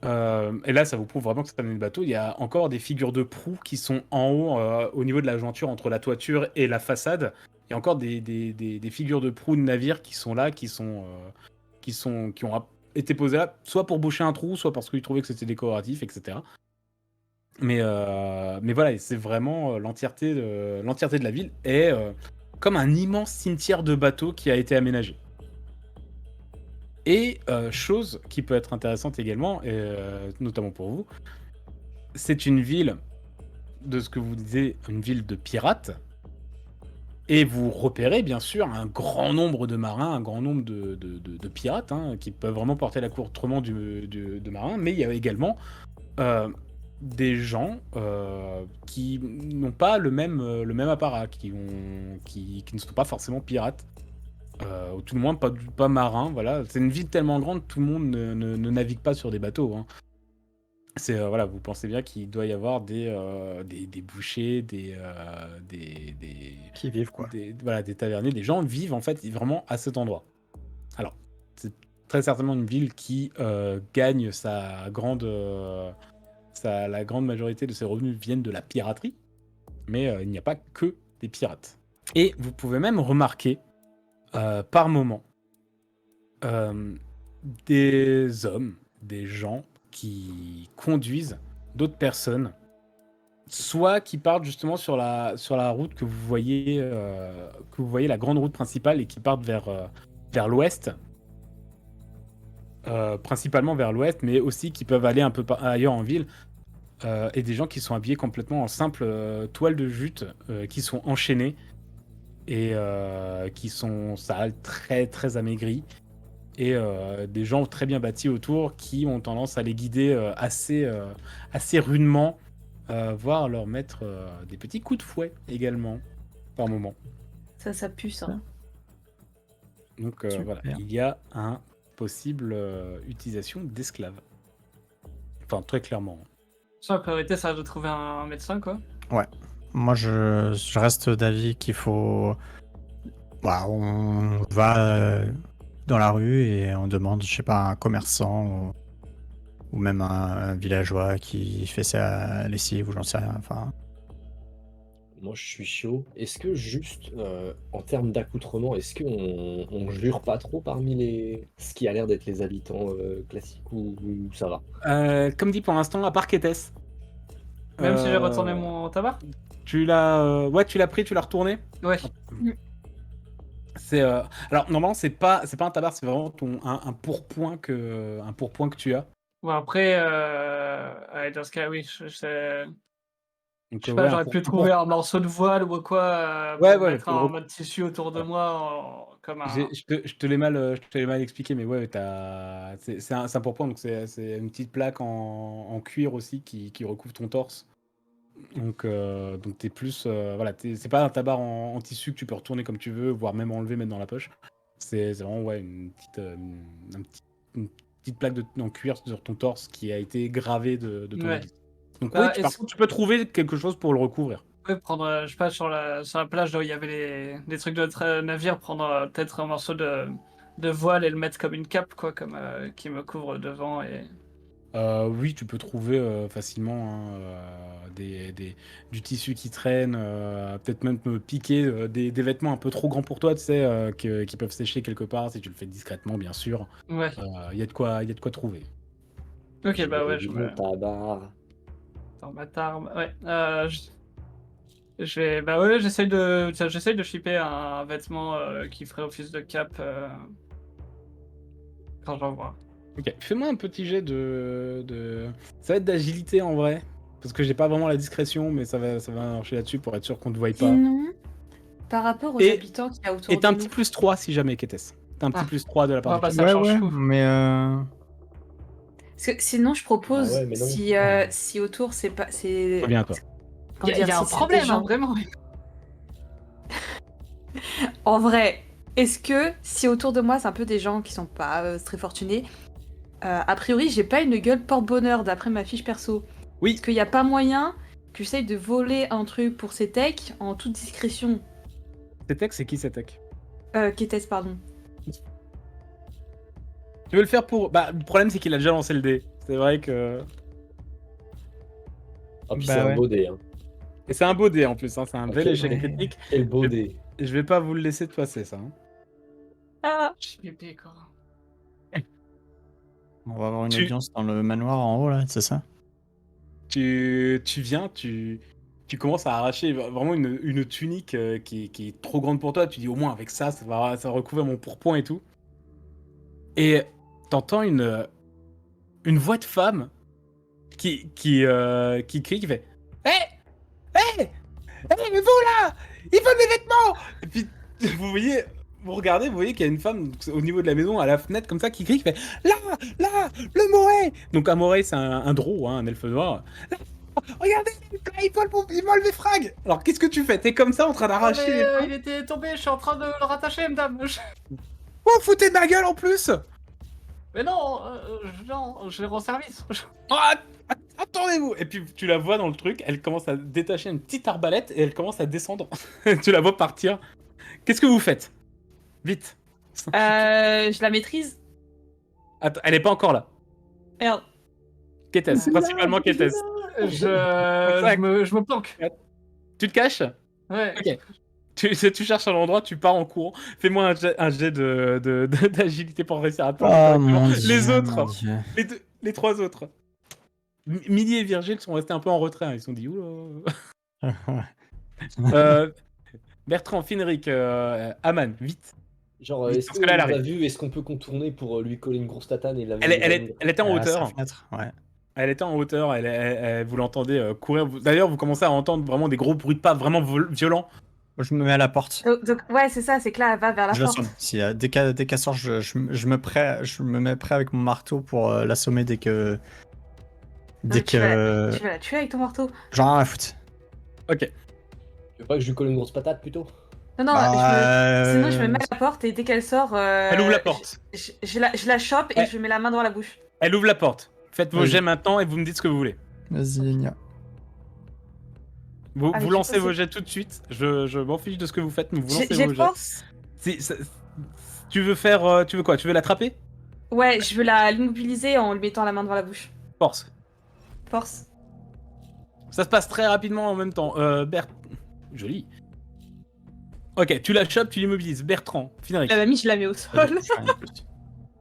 et là ça vous prouve vraiment que c'est pas des bateaux, il y a encore des figures de proue qui sont en haut, au niveau de la jointure entre la toiture et la façade. Il y a encore des figures de proue de navires qui sont là, qui ont été posés là, soit pour boucher un trou, soit parce qu'ils trouvaient que c'était décoratif, etc. Mais voilà, c'est vraiment l'entièreté de la ville est comme un immense cimetière de bateaux qui a été aménagé. Et chose qui peut être intéressante également, et, notamment pour vous, c'est une ville, de ce que vous disiez, une ville de pirates. Et vous repérez bien sûr un grand nombre de marins, un grand nombre de pirates hein, qui peuvent vraiment porter l'accoutrement de marins, mais il y a également euh, des gens qui n'ont pas le même apparat, qui ne sont pas forcément pirates, ou tout le moins pas marins. Voilà. C'est une ville tellement grande, tout le monde ne navigue pas sur des bateaux. Hein. Voilà, vous pensez bien qu'il doit y avoir des bouchers, Qui vivent, quoi. voilà, des taverniers, des gens vivent en fait vraiment à cet endroit. Alors, c'est très certainement une ville qui gagne la grande majorité de ses revenus viennent de la piraterie, mais il n'y a pas que des pirates. Et vous pouvez même remarquer par moment euh, des hommes, des gens qui conduisent d'autres personnes, soit qui partent justement sur la route que vous voyez, la grande route principale, et qui partent vers l'ouest, principalement vers l'ouest, mais aussi qui peuvent aller un peu ailleurs en ville, et des gens qui sont habillés complètement en simple toile de jute, qui sont enchaînés et qui sont sales, très très amaigris, et des gens très bien bâtis autour qui ont tendance à les guider assez rudement, voire leur mettre des petits coups de fouet également par moment. Ça pue, ça. Donc Super. voilà, il y a un possible utilisation d'esclaves. Enfin, très clairement. Sur la priorité, ça va de trouver un médecin, quoi. Moi, je reste d'avis qu'il faut. Bah, on va dans la rue et on demande, je sais pas, un commerçant ou même un villageois qui fait sa lessive ou j'en sais rien. Enfin, Moi, je suis chaud. Est-ce que juste, en termes d'accoutrement, est-ce qu'on on jure pas trop parmi ce qui a l'air d'être les habitants classiques ou ça va? Comme dit pour l'instant, à part Kétès. Même si j'ai retourné mon tabac. Ouais, tu l'as pris, tu l'as retourné. Ouais. Alors normalement c'est pas un tabac, c'est vraiment un pourpoint que tu as. Bon, après, ouais, dans ce cas, oui, je sais. Donc Je sais pas, ouais, j'aurais pu trouver un morceau de voile ou quoi Ouais, pour ouais, mettre en mode tissu autour de ouais. moi comme un. Je te l'ai mal expliqué, mais ouais, c'est un pourpoint, donc c'est une petite plaque en cuir aussi qui recouvre ton torse. Donc t'es plus, voilà, c'est pas un tabac en tissu que tu peux retourner comme tu veux, voire même enlever, mettre dans la poche. C'est vraiment ouais, une petite plaque en cuir sur ton torse qui a été gravée de ton Ouais. habit. Donc oui, Bah, par contre, tu peux trouver quelque chose pour le recouvrir. Ouais, prendre, je sais pas, sur la plage là où il y avait les trucs de notre navire, prendre peut-être un morceau de voile et le mettre comme une cape, quoi, comme qui me couvre devant et. Oui, tu peux trouver facilement hein, du tissu qui traîne, peut-être même piquer des vêtements un peu trop grands pour toi, tu sais, qui peuvent sécher quelque part si tu le fais discrètement, bien sûr. Ouais. Il y a de quoi trouver. Ok, bah ouais, J'ai je mon me. tabac. Attends, bâtard. Ouais. Je vais. Bah ouais, j'essaye de shipper un vêtement qui ferait office de cape quand j'en vois. Ok, fais-moi un petit jet Ça va être d'agilité en vrai, parce que j'ai pas vraiment la discrétion, mais ça va marcher là-dessus pour être sûr qu'on ne te voie pas. Sinon, par rapport aux Et- habitants qu'il y a autour Et de t'as un nous. petit plus 3 si jamais, Kétès. T'as un petit Ah. plus 3 de la part Ouais, du bah, chat. ça change tout. mais Parce que sinon, je propose, Ah ouais, mais non. si autour, c'est pas. Reviens à toi. Comment Il y dire, a un si c'est des problème, gens- hein, vraiment. En vrai, est-ce que si autour de moi, c'est un peu des gens qui sont pas très fortunés, a priori, j'ai pas une gueule porte-bonheur d'après ma fiche perso. Oui, Est-ce qu'il n'y a pas moyen que j'essaye de voler un truc pour ces techs en toute discrétion Cetek, c'est qui Cetek? Kétès, pardon. Tu veux le faire pour. Bah, le problème, c'est qu'il a déjà lancé le dé. C'est vrai que. Ah, puis Bah c'est un ouais. beau dé. Hein. Et c'est un beau dé en plus, hein. C'est un bel Ok. échec Ouais. critique. Quel beau dé. Et je vais pas vous le laisser de passer, ça. Hein. Ah. Je suis bébé, quoi. On va avoir une Tu- audience dans le manoir en haut là, c'est ça? tu viens, tu commences à arracher vraiment une tunique qui est trop grande pour toi. Tu dis au moins avec ça, ça va recouvrir mon pourpoint et tout. Et t'entends une voix de femme qui crie, qui fait Hé Hé Hé, mais vous là Ils veulent mes vêtements. Et puis vous regardez, vous voyez qu'il y a une femme au niveau de la maison, à la fenêtre, comme ça, qui crie, qui fait Là le Moré. Donc un Moré, c'est un Drow, hein, un elfe noir. Là, regardez, là, ils volent mes frags. Alors qu'est-ce que tu fais? T'es comme ça en train d'arracher les frags. il était tombé, je suis en train de le rattacher, madame. Oh, foutez de ma gueule en plus. Mais non, non, je les rends service. Ah, attendez-vous. Et puis tu la vois dans le truc, elle commence à détacher une petite arbalète et elle commence à descendre. Tu la vois partir. Qu'est-ce que vous faites? Vite. Je la maîtrise. Attends, elle est pas encore là. Merde. Qu'était-ce? Principalement qu'était-ce? Je me planque. Tu te caches? Ouais. Ok. Tu cherches un endroit, tu pars en courant. Fais-moi un jet d'agilité pour réussir à te Oh mon les dieu, autres. mon Dieu. Les trois autres. Millie et Virgile sont restés un peu en retrait. Ils se sont dit oula. Bertrand, Finric, Aman, vite. Genre, Vite, est-ce parce qu'on que là, elle l'a arrive. vu? Est-ce qu'on peut contourner pour lui coller une grosse tatane et la Elle était en À sa hauteur. fenêtre, ouais. Elle était en hauteur. Vous l'entendez courir. D'ailleurs, vous commencez à entendre vraiment des gros bruits de pas vraiment violents. Moi, je me mets à la porte. Donc, ouais, c'est ça, c'est que là, elle va vers la Je la porte. sonne. Si, dès qu'elle sort, je me mets prêt avec mon marteau pour l'assommer dès que. Tu vas la tuer avec ton marteau. J'en ai rien à foutre. Ok. Tu veux pas que je lui colle une grosse patate plutôt? Non, non, sinon je me mets à la porte et dès qu'elle sort. Elle ouvre la porte. Je la chope et Ouais. je mets la main dans la bouche. Elle ouvre la porte. Faites vos Vas-y. jets maintenant et vous me dites ce que vous voulez. Vas-y, Nia. Vous mais lancez je sais vos pas jets tout de suite. Je m'en fiche de ce que vous faites, mais vous lancez J'ai vos de jets. force. Tu veux faire. Tu veux quoi? Tu veux l'attraper? Ouais, je veux l'immobiliser en lui mettant la main devant la bouche. Force. Force. Ça se passe très rapidement en même temps. Joli. Ok, tu la chopes, tu l'immobilises. Bertrand, Finric. La mamie, je la mets au sol.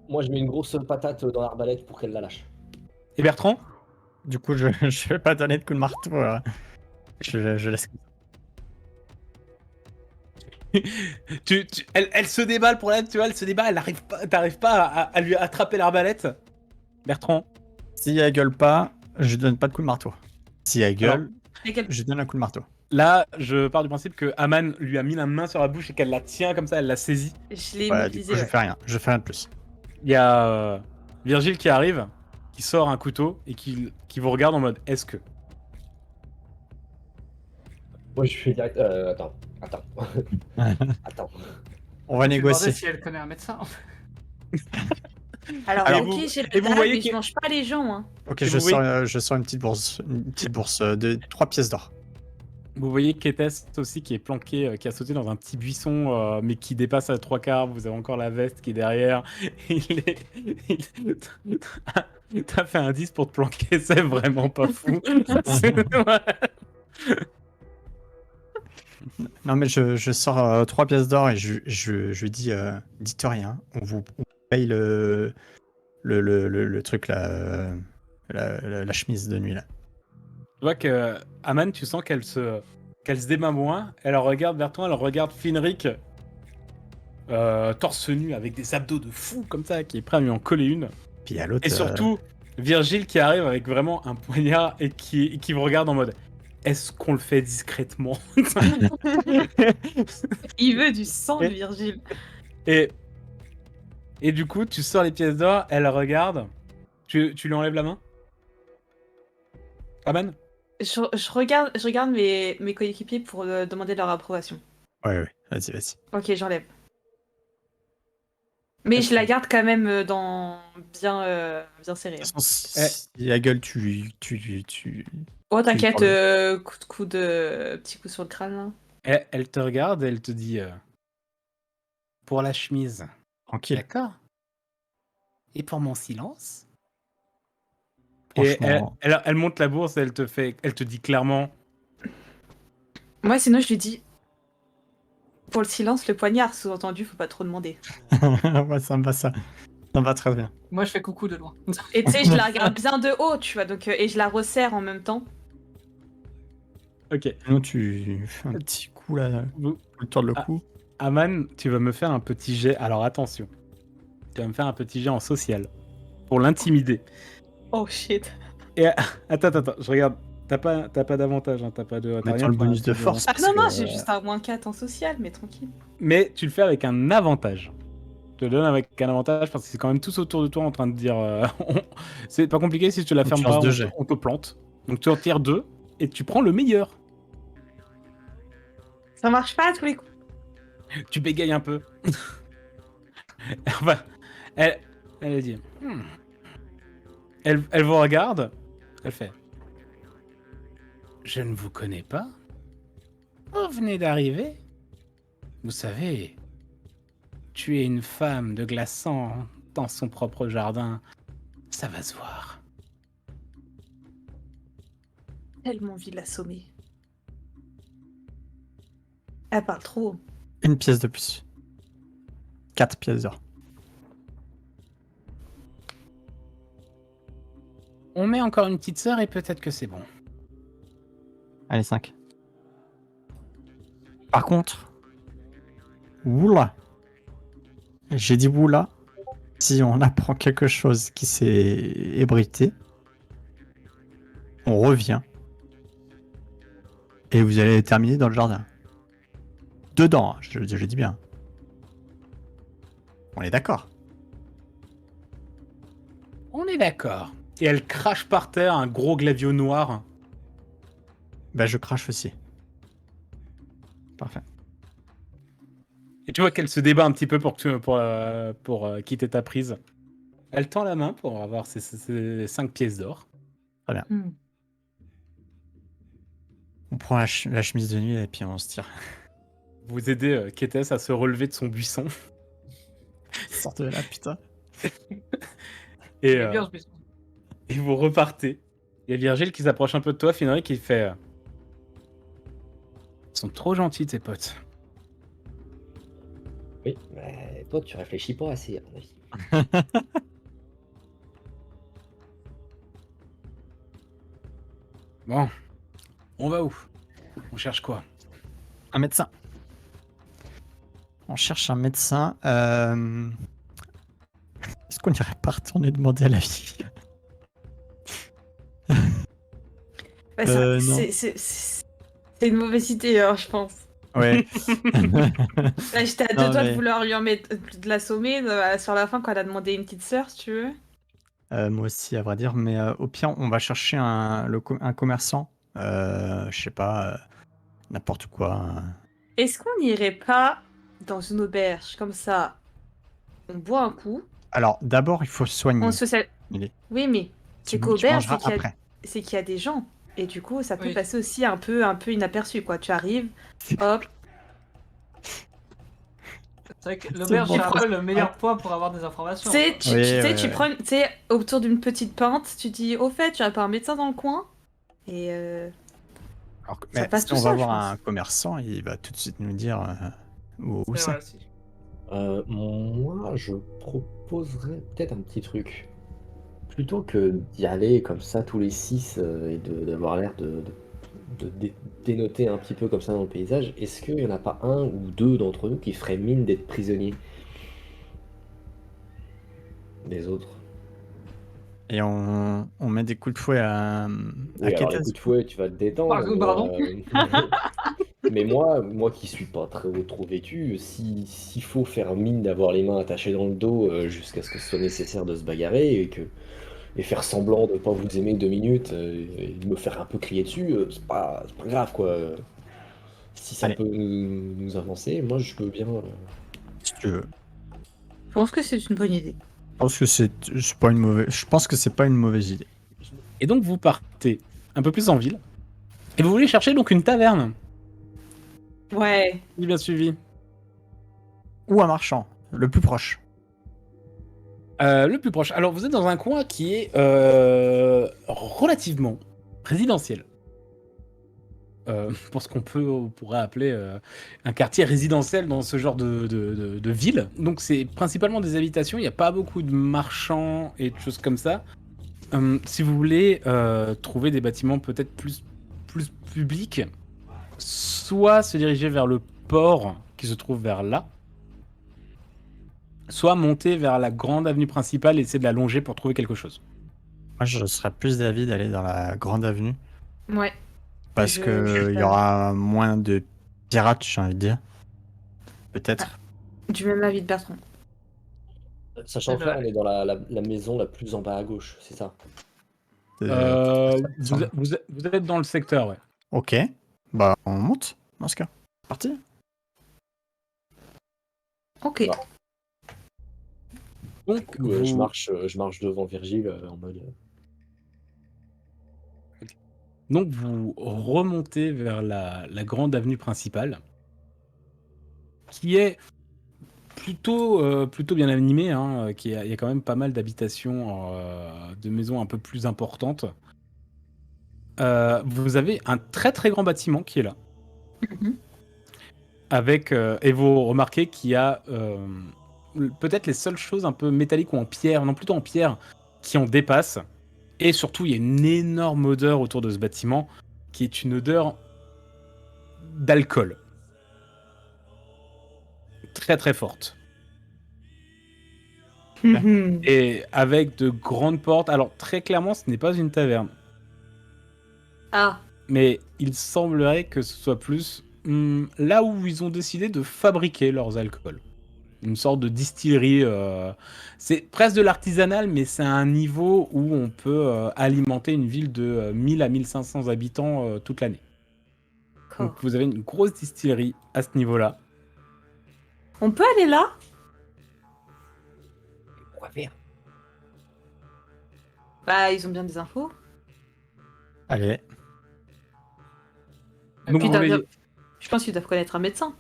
Moi, je mets une grosse patate dans l'arbalète pour qu'elle la lâche. Et Bertrand? Du coup, je vais pas donner de coup de marteau. Je laisse. Elle se déballe pour l'aide, tu vois, elle se déballe, t'arrives pas à lui attraper l'arbalète. Bertrand. Si elle gueule pas, je donne pas de coup de marteau. Si elle gueule, Et quel- je donne un coup de marteau. Là, je pars du principe que Aman lui a mis la main sur la bouche et qu'elle la tient comme ça, elle l'a saisie. Je l'ai Voilà, du immobilisé. coup, je Ouais. fais rien. Je fais rien de plus. Il y a Virgile qui arrive, qui sort un couteau et qui vous regarde en mode est-ce que. Moi, je fais direct. Attends. Attends. On va Je vais demander négocier. si elle connaît un médecin. Alors, Et ok, vous- j'ai et la vous dague, voyez mais que- je mange pas les gens. Hein. Ok, Et je vous voyez- sors une petite bourse de 3 pièces d'or. Vous voyez Ketes aussi qui est planqué, qui a sauté dans un petit buisson, mais qui dépasse à 3/4. Vous avez encore la veste qui est derrière. T'as fait un 10 pour te planquer, c'est vraiment pas fou. Ouais. Non, mais je sors 3 pièces d'or et je dis dites rien. On vous paye le truc là, la chemise de nuit là. Tu vois que Aman, tu sens qu'elle se débat moins. Elle regarde vers toi, elle regarde Finric, torse nu avec des abdos de fou comme ça, qui est prêt à lui en coller une. Puis il y a l'autre. Et surtout, Virgile qui arrive avec vraiment un poignard et qui vous regarde en mode est-ce qu'on le fait discrètement? Il veut du sang de Virgile. et du coup, tu sors les pièces d'or, elle regarde. Tu lui enlèves la main? Aman? Je regarde mes coéquipiers pour demander leur approbation. Ouais, vas-y. Ok, j'enlève. Mais je la garde quand même bien serrée. De toute façon, si la gueule, tu. Oh, t'inquiète, parles. petit coup sur le crâne là. Elle te regarde et elle te dit pour la chemise. Tranquille. D'accord. Et pour mon silence? Franchement. Et elle monte la bourse et elle te dit clairement Moi, sinon, je lui dis. Pour le silence, le poignard, sous-entendu, faut pas trop demander. Ouais, ça me va ça. Ça va très bien. Moi, je fais coucou de loin. Et tu sais, je la regarde bien de haut, tu vois, donc, et je la resserre en même temps. Ok. Sinon, tu fais un petit coup là, Vous- le tour de le Ah. cou. Aman, tu vas me faire un petit jet. Alors attention. Tu vas me faire un petit jet en social. Pour l'intimider. Oh shit. Et attends, je regarde. T'as pas d'avantage, hein, t'as pas de. T'as Mettons rien le pour un bonus de truc force. Ah parce non, que, non, j'ai juste un -4 en social, mais tranquille. Mais tu le fais avec un avantage. Je te le donne avec un avantage parce que c'est quand même tous autour de toi en train de dire. C'est pas compliqué si tu la Donc, fermes tu lances pas, deux on, jets. on te plante. Donc tu en tires 2 et tu prends le meilleur. Ça marche pas à tous les coups. Tu bégayes un peu. Enfin, elle, elle dit. Elle vous regarde. Elle fait. Je ne vous connais pas. Vous venez d'arriver. Vous savez, tuer une femme de glaçant dans son propre jardin, ça va se voir. Tellement envie de l'assommer. Elle parle trop. une pièce de plus. 4 pièces d'or. On met encore une petite sœur et peut-être que c'est bon. Allez, 5. Par contre, oula. J'ai dit oula. Si on apprend quelque chose qui s'est ébruité, on revient. Et vous allez terminer dans le jardin. Dedans, hein, je dis bien. On est d'accord. On est d'accord. Et elle crache par terre un gros glavio noir. Bah, je crache aussi. Parfait. Et tu vois qu'elle se débat un petit peu pour quitter ta prise. Elle tend la main pour avoir ses 5 pièces d'or. Hmm. On prend la chemise de nuit et puis on se tire. Vous aidez Kétès à se relever de son buisson. Sors de là, putain. Et, Il est bien, ce buisson. et vous repartez. Il y a Virgile qui s'approche un peu de toi, Finnery, qui fait... Ils sont trop gentils, tes potes. Oui, toi, tu réfléchis pas assez, à mon avis. Bon, on va où? On cherche quoi? Un médecin. On cherche un médecin. Est-ce qu'on n'irait pas retourner demander à la vie? Ouais, Non. c'est une mauvaise idée, hein, je pense. Ouais. Là, j'étais à Non, deux doigts mais- de vouloir lui en mettre de l'assommer sur la fin quand elle a demandé une petite sœur, si tu veux. Moi aussi, à vrai dire. Mais au pire, on va chercher un commerçant. Je sais pas, n'importe quoi. Est-ce qu'on n'irait pas dans une auberge comme ça? On boit un coup, Alors, d'abord, il faut se soigner. on se sait. Il est- Oui, mais Tu c'est qu'auberge, mangeras après. c'est qu'il y a des gens. Et du coup, ça peut Oui. passer aussi un peu inaperçu, quoi. Tu arrives, hop, C'est vrai que l'auberge, bon, c'est un Fran- peu le meilleur point pour avoir des informations. tu sais, Oui, tu prends, tu sais, autour d'une petite pinte, tu dis, au fait, tu as pas un médecin dans le coin? Et Alors que- ça mais passe si tout on va seul, voir je un pense. commerçant, il va tout de suite nous dire où C'est c'est. vrai aussi. Moi, je proposerais peut-être un petit truc. Plutôt que d'y aller comme ça tous les 6 et d'avoir l'air de dénoter un petit peu comme ça dans le paysage, est-ce qu'il n'y en a pas un ou deux d'entre nous qui feraient mine d'être prisonniers des autres? Et on met des coups de fouet à Oui, alors les Kétez. coups de fouet, tu vas te détendre, Pardon. mais moi qui suis pas trop vêtu, s'il faut faire mine d'avoir les mains attachées dans le dos jusqu'à ce que ce soit nécessaire de se bagarrer et faire semblant de pas vous aimer 2 minutes et de me faire un peu crier dessus, c'est pas grave quoi. Si ça Allez. peut nous avancer, moi je veux bien. Si tu veux. Je pense que c'est une bonne idée. Je pense que c'est pas une mauvaise. Je pense que c'est pas une mauvaise idée. Et donc vous partez un peu plus en ville. Et vous voulez chercher donc une taverne. Ouais. J'ai bien suivi. Ou un marchand, le plus proche. Le plus proche. Alors vous êtes dans un coin qui est relativement résidentiel. pour ce on pourrait appeler un quartier résidentiel dans ce genre de ville. Donc c'est principalement des habitations, il n'y a pas beaucoup de marchands et de choses comme ça. Si vous voulez trouver des bâtiments peut-être plus publics, soit se diriger vers le port qui se trouve vers là, soit monter vers la grande avenue principale et essayer de la longer pour trouver quelque chose. Moi, je serais plus d'avis d'aller dans la grande avenue. Ouais. Parce Je que suis il y aura moins de pirates, j'ai envie de dire. Peut-être. du même avis de Bertrand. Sachant que là, on est dans la maison la plus en bas à gauche, c'est ça. Vous êtes dans le secteur, ouais. Ok. Bah, on monte dans ce cas. Parti. Ok. Non. Donc, Du coup, je marche devant Virgile en mode. Donc vous remontez vers la grande avenue principale, qui est plutôt bien animée, hein, il y a quand même pas mal d'habitations, de maisons un peu plus importantes. Vous avez un très très grand bâtiment qui est là, Mhm. avec et vous remarquez qu'il y a peut-être les seules choses un peu métalliques ou en pierre, non plutôt en pierre, qui en dépassent. Et surtout, il y a une énorme odeur autour de ce bâtiment, qui est une odeur d'alcool. Très très forte. Mhm. Et avec de grandes portes. Alors très clairement, ce n'est pas une taverne. Ah. Mais il semblerait que ce soit plus là où ils ont décidé de fabriquer leurs alcools. Une sorte de distillerie. C'est presque de l'artisanal, mais c'est à un niveau où on peut alimenter une ville de 1000 à 1500 habitants toute l'année. Donc D'accord. vous avez une grosse distillerie à ce niveau-là. On peut aller là? Quoi faire? Bah, ils ont bien des infos. Allez. Donc Puis vous voulez- je pense qu'ils doivent connaître un médecin.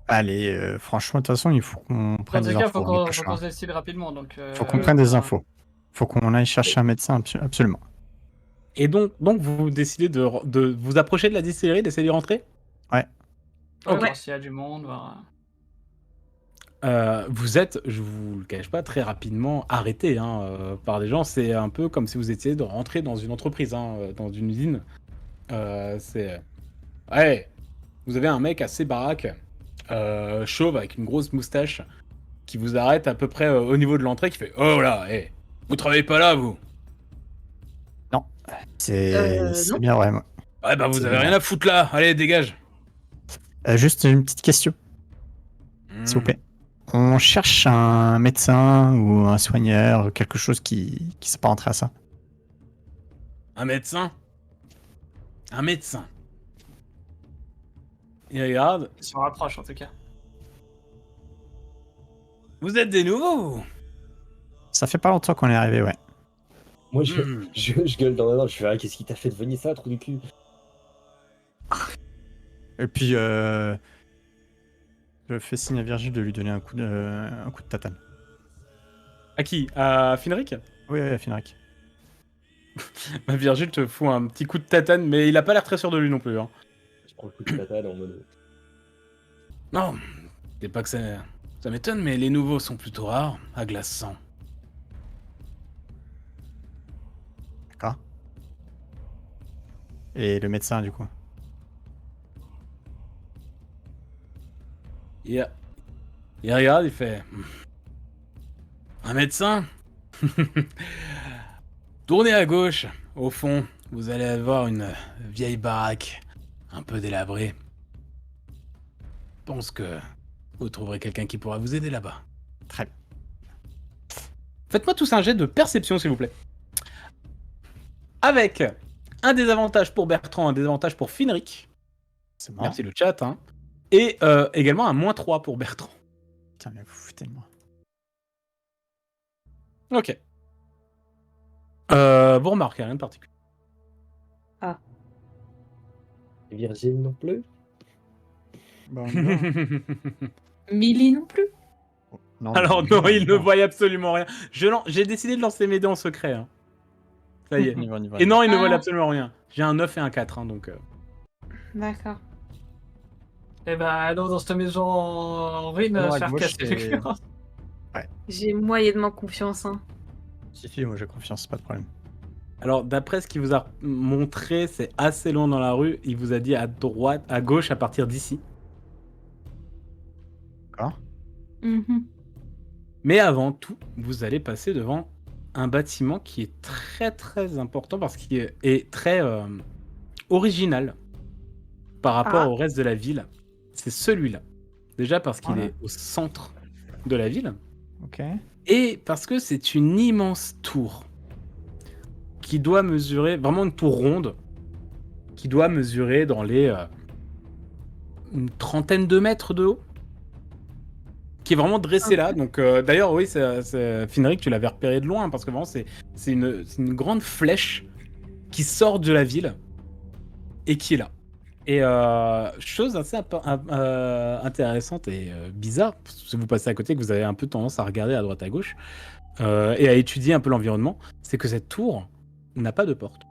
Allez, franchement, de toute façon, il faut qu'on Dans prenne ce des cas, infos. faut qu'on se décide rapidement. Donc, Faut qu'on prenne des infos. Faut qu'on aille chercher un médecin, absolument. Et donc vous décidez de vous approcher de la distillerie, d'essayer d'y rentrer. Ouais, Ok. voir s'il y a du monde. Voir... Vous êtes, je vous le cache pas, très rapidement arrêté par des gens. C'est un peu comme si vous étiez de rentrer dans une entreprise, dans une usine. Ouais, vous avez un mec assez baraque, chauve avec une grosse moustache, qui vous arrête à peu près au niveau de l'entrée, qui fait Oh là, vous travaillez pas là, vous? C'est non. bien vrai, moi. Ouais, bah vous C'est avez bien. rien à foutre là, allez, dégage. Juste une petite question, s'il vous plaît. On cherche un médecin ou un soigneur, quelque chose qui s'apparenterait à ça. Un médecin. Un médecin. Il regarde. Ils se rapprochent en tout cas. Vous êtes des nouveaux, vous? Ça fait pas longtemps qu'on est arrivé, ouais. Moi, je gueule dans la main, je fais qu'est-ce qui t'a fait devenir ça, trou du cul? Et puis, je fais signe à Virgile de lui donner un coup de tatane. À qui? À Finric? Oui, à Finrac. Bah, Virgile te fout un petit coup de tatane, mais il a pas l'air très sûr de lui non plus. Je prends le coup de tatane en mode. Non, c'est pas que ça m'étonne, mais les nouveaux sont plutôt rares, agaçants. D'accord. Et le médecin, du coup. Il regarde, il fait un médecin. Tournez à gauche, au fond, vous allez avoir une vieille baraque, un peu délabrée. Je pense que vous trouverez quelqu'un qui pourra vous aider là-bas. Très bien. Faites-moi tous un jet de perception, s'il vous plaît. Avec un désavantage pour Bertrand, un désavantage pour Finric. C'est marrant. Merci le chat, hein. Et également un -3 pour Bertrand. Putain, mais vous foutez de moi. Ok. Vous remarquez rien de particulier. Virgile non plus? Bah, on y va, hein. Millie non plus. Non, Alors mais non, on y il ne va. voit absolument rien. J'ai décidé de lancer mes dés en secret. Hein. Ça y est. On y va, on y va, on Et y va. non, il ne Ah. vole absolument rien. J'ai un 9 et un 4, hein, donc... D'accord. Eh ben, allons dans cette maison en ruine, Non, à se faire gauche, casser les c'est- culs. J'ai moyennement confiance. Hein. Si, moi j'ai confiance, pas de problème. Alors, d'après ce qu'il vous a montré, c'est assez loin dans la rue. Il vous a dit à droite, à gauche, à partir d'ici. D'accord. Mhm. Mais avant tout, vous allez passer devant un bâtiment qui est très très important parce qu'il est très original par rapport Ah. au reste de la ville. C'est celui-là. Déjà parce qu'il Voilà. est au centre de la ville Ok. et parce que c'est une immense tour qui doit mesurer, vraiment une tour ronde, qui doit mesurer dans les une trentaine de mètres de haut, qui est vraiment dressé là. Donc d'ailleurs, oui, Finric, tu l'avais repéré de loin parce que vraiment c'est une grande flèche qui sort de la ville et qui est là. Et chose assez intéressante et bizarre, parce que si vous passez à côté, que vous avez un peu tendance à regarder à droite à gauche et à étudier un peu l'environnement, c'est que cette tour n'a pas de porte.